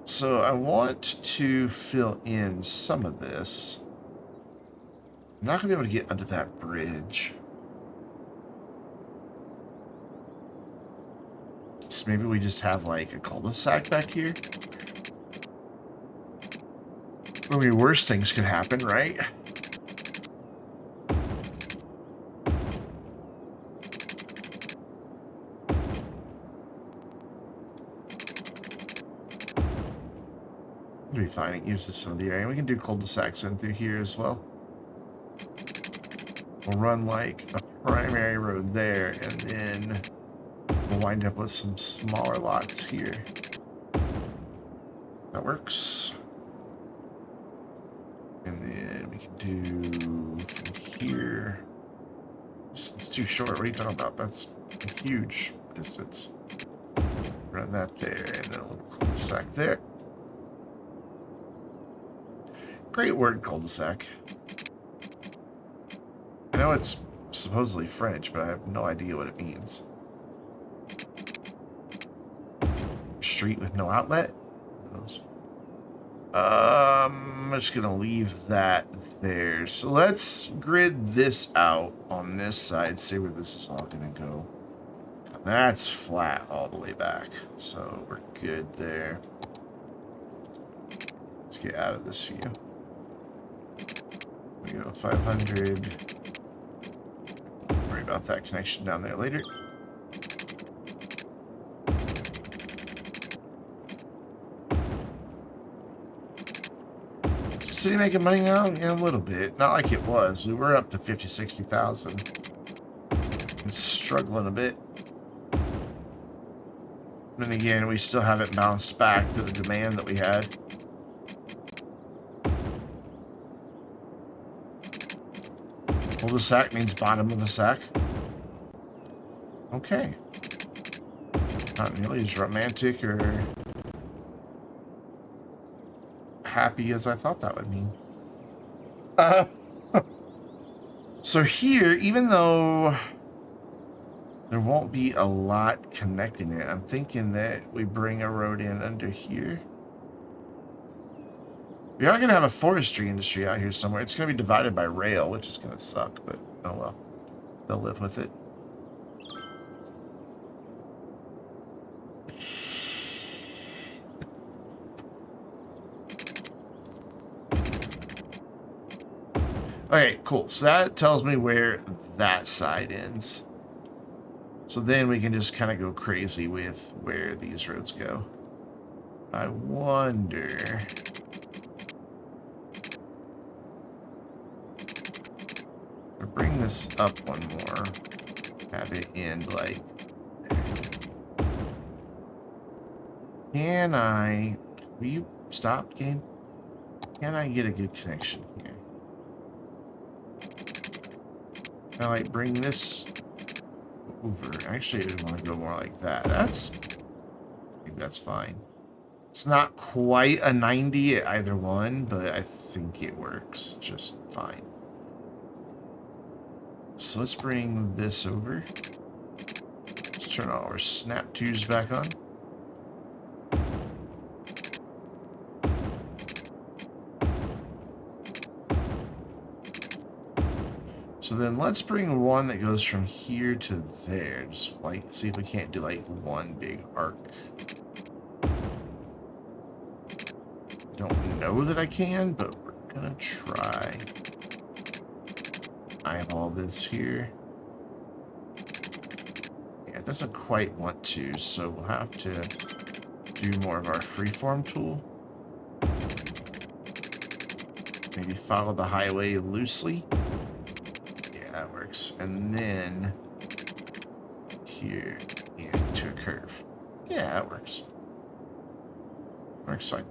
So I want to fill in some of this. I'm not gonna be able to get under that bridge. So maybe we just have like a cul-de-sac back here. I mean, worse things could happen, right? It'll be fine. It uses some of the area. We can do cul-de-sacs in through here as well. We'll run like a primary road there, and then we'll wind up with some smaller lots here. That works. And then we can do from here. It's too short. What are you talking about? That's a huge distance. Run that there, and then a little cul-de-sac there. Great word, cul-de-sac. I know it's supposedly French, but I have no idea what it means. Street with no outlet? I'm just gonna leave that there. So let's grid this out on this side, see where this is all gonna go. That's flat all the way back, so we're good there. Let's get out of this view. We go 500. Worry about that connection down there later. City making money now? Yeah, a little bit. Not like it was. We were up to 50, 60,000. It's struggling a bit. Then again, we still haven't bounced back to the demand that we had. Cul-de-sac means bottom of a sack. Okay. Not nearly as romantic or happy as I thought that would mean. So here, even though there won't be a lot connecting it, I'm thinking that we bring a road in under here. We are going to have a forestry industry out here somewhere. It's going to be divided by rail, which is going to suck, but oh well. They'll live with it. Okay, cool. So that tells me where that side ends. So then we can just kind of go crazy with where these roads go. I wonder... I'll bring this up one more. Have it end like... Can I... Will you stop, game? Can I get a good connection here? Can I like bring this over? Actually, I want to go more like that. That's think that's fine. It's not quite a 90 at either one, but I think it works just fine. So let's bring this over. Let's turn all our snap twos back on. So then let's bring one that goes from here to there. Just like see if we can't do like one big arc. Don't know that I can, but we're gonna try. Eyeball this here. Yeah, it doesn't quite want to, so we'll have to do more of our freeform tool. Maybe follow the highway loosely. Yeah, that works. And then here into a curve. Yeah, that works. Works fine.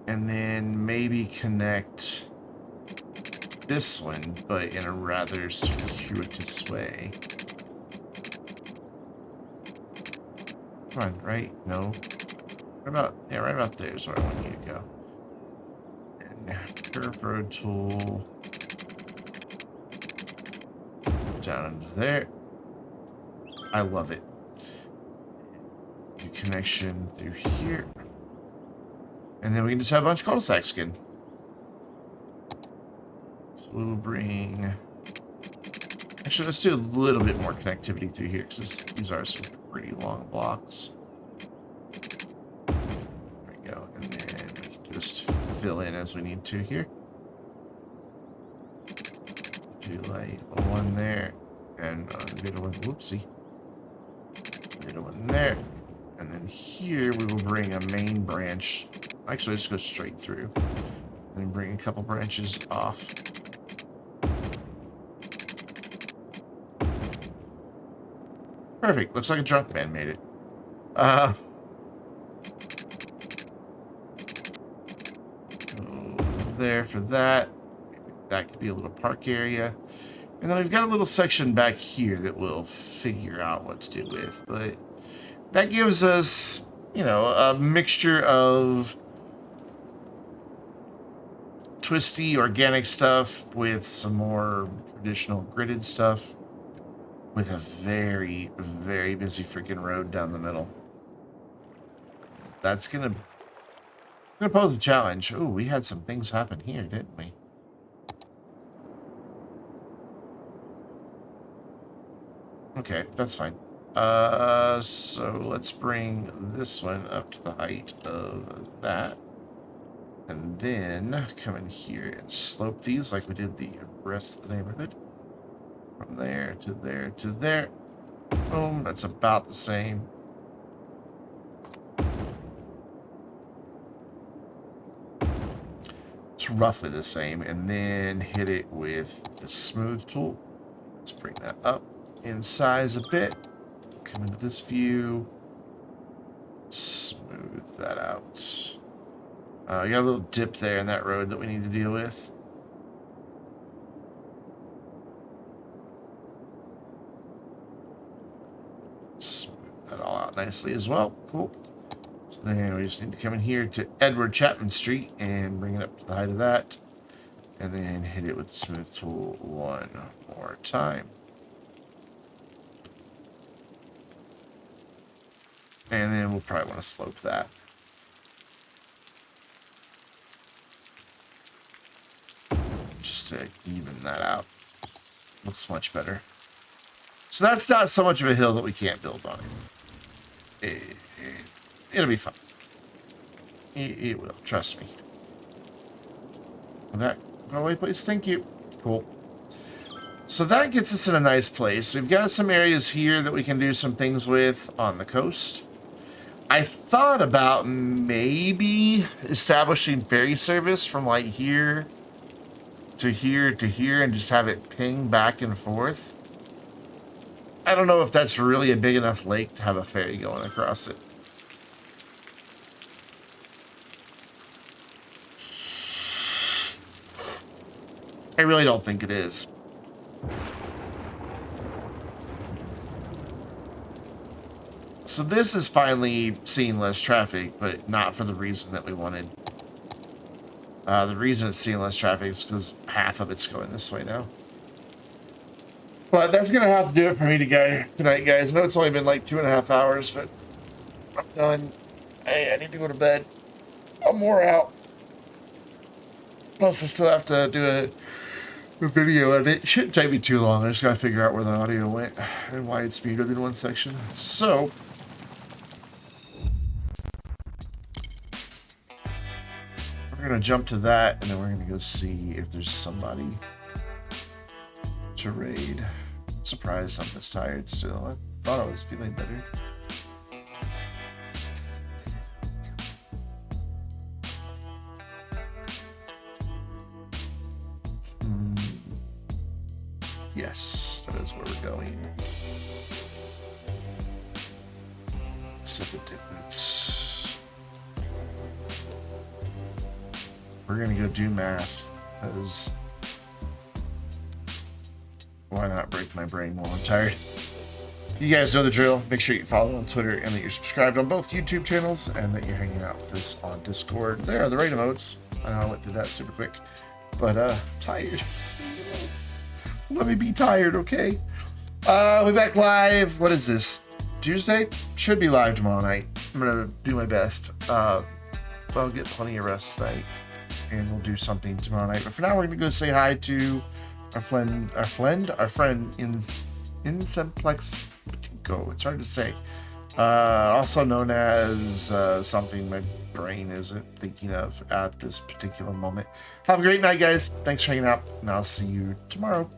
And then maybe connect this one, but in a rather circuitous way. Come on, right? No. Right about, yeah, right about there is where I want you to go. And curve road tool. Down into there. I love it. Do connection through here. And then we can just have a bunch of cul-de-sacs again. So we'll bring... Actually, let's do a little bit more connectivity through here, because these are some pretty long blocks. There we go. And then we can just fill in as we need to here. Do like one there, and a little one, whoopsie. A little one there. And then here we will bring a main branch. Actually, let's go straight through. And then bring a couple branches off. Perfect. Looks like a drunk man made it. There for that. That could be a little park area. And then we've got a little section back here that we'll figure out what to do with. But that gives us, you know, a mixture of twisty, organic stuff with some more traditional gridded stuff. With a very, very busy freaking road down the middle. That's gonna pose a challenge. Oh, we had some things happen here, didn't we? Okay, that's fine. So let's bring this one up to the height of that. And then come in here and slope these like we did the rest of the neighborhood. From there to there to there. Boom, that's about the same. It's roughly the same. And then hit it with the smooth tool. Let's bring that up in size a bit. Come into this view. Smooth that out. You got a little dip there in that road that we need to deal with. Nicely as well. Cool. So then we just need to come in here to Edward Chapman Street and bring it up to the height of that. And then hit it with the smooth tool one more time. And then we'll probably want to slope that. Just to even that out. Looks much better. So that's not so much of a hill that we can't build on. It'll be fun. It will, trust me. Will that go away, please? Thank you. Cool. So that gets us in a nice place. We've got some areas here that we can do some things with on the coast. I thought about maybe establishing ferry service from like here to here to here and just have it ping back and forth. I don't know if that's really a big enough lake to have a ferry going across it. I really don't think it is. So So this is finally seeing less traffic, but not for the reason that we wanted. The reason it's seeing less traffic is because half of it's going this way now. But that's going to have to do it for me tonight, guys. I know it's only been like 2.5 hours, but I'm done. I need to go to bed. I'm more out. Plus, I still have to do a video edit. It shouldn't take me too long. I just got to figure out where the audio went and why it's muted in one section. So, we're going to jump to that, and then we're going to go see if there's somebody to raid. Surprised I'm this tired still. I thought I was feeling better. Yes, that is where we're going. Set the difference. We're gonna go do math, because why not break my brain while I'm tired? You guys know the drill. Make sure you follow on Twitter and that you're subscribed on both YouTube channels and that you're hanging out with us on Discord. There are the raid emotes. I know I went through that super quick, but tired. Let me be tired, okay? We'll be back live. What is this? Tuesday? Should be live tomorrow night. I'm gonna do my best. I'll get plenty of rest tonight, and we'll do something tomorrow night. But for now, we're gonna go say hi to our friend in Simplex Go. It's hard to say. Also known as something my brain isn't thinking of at this particular moment. Have a great night, guys. Thanks for hanging out, and I'll see you tomorrow.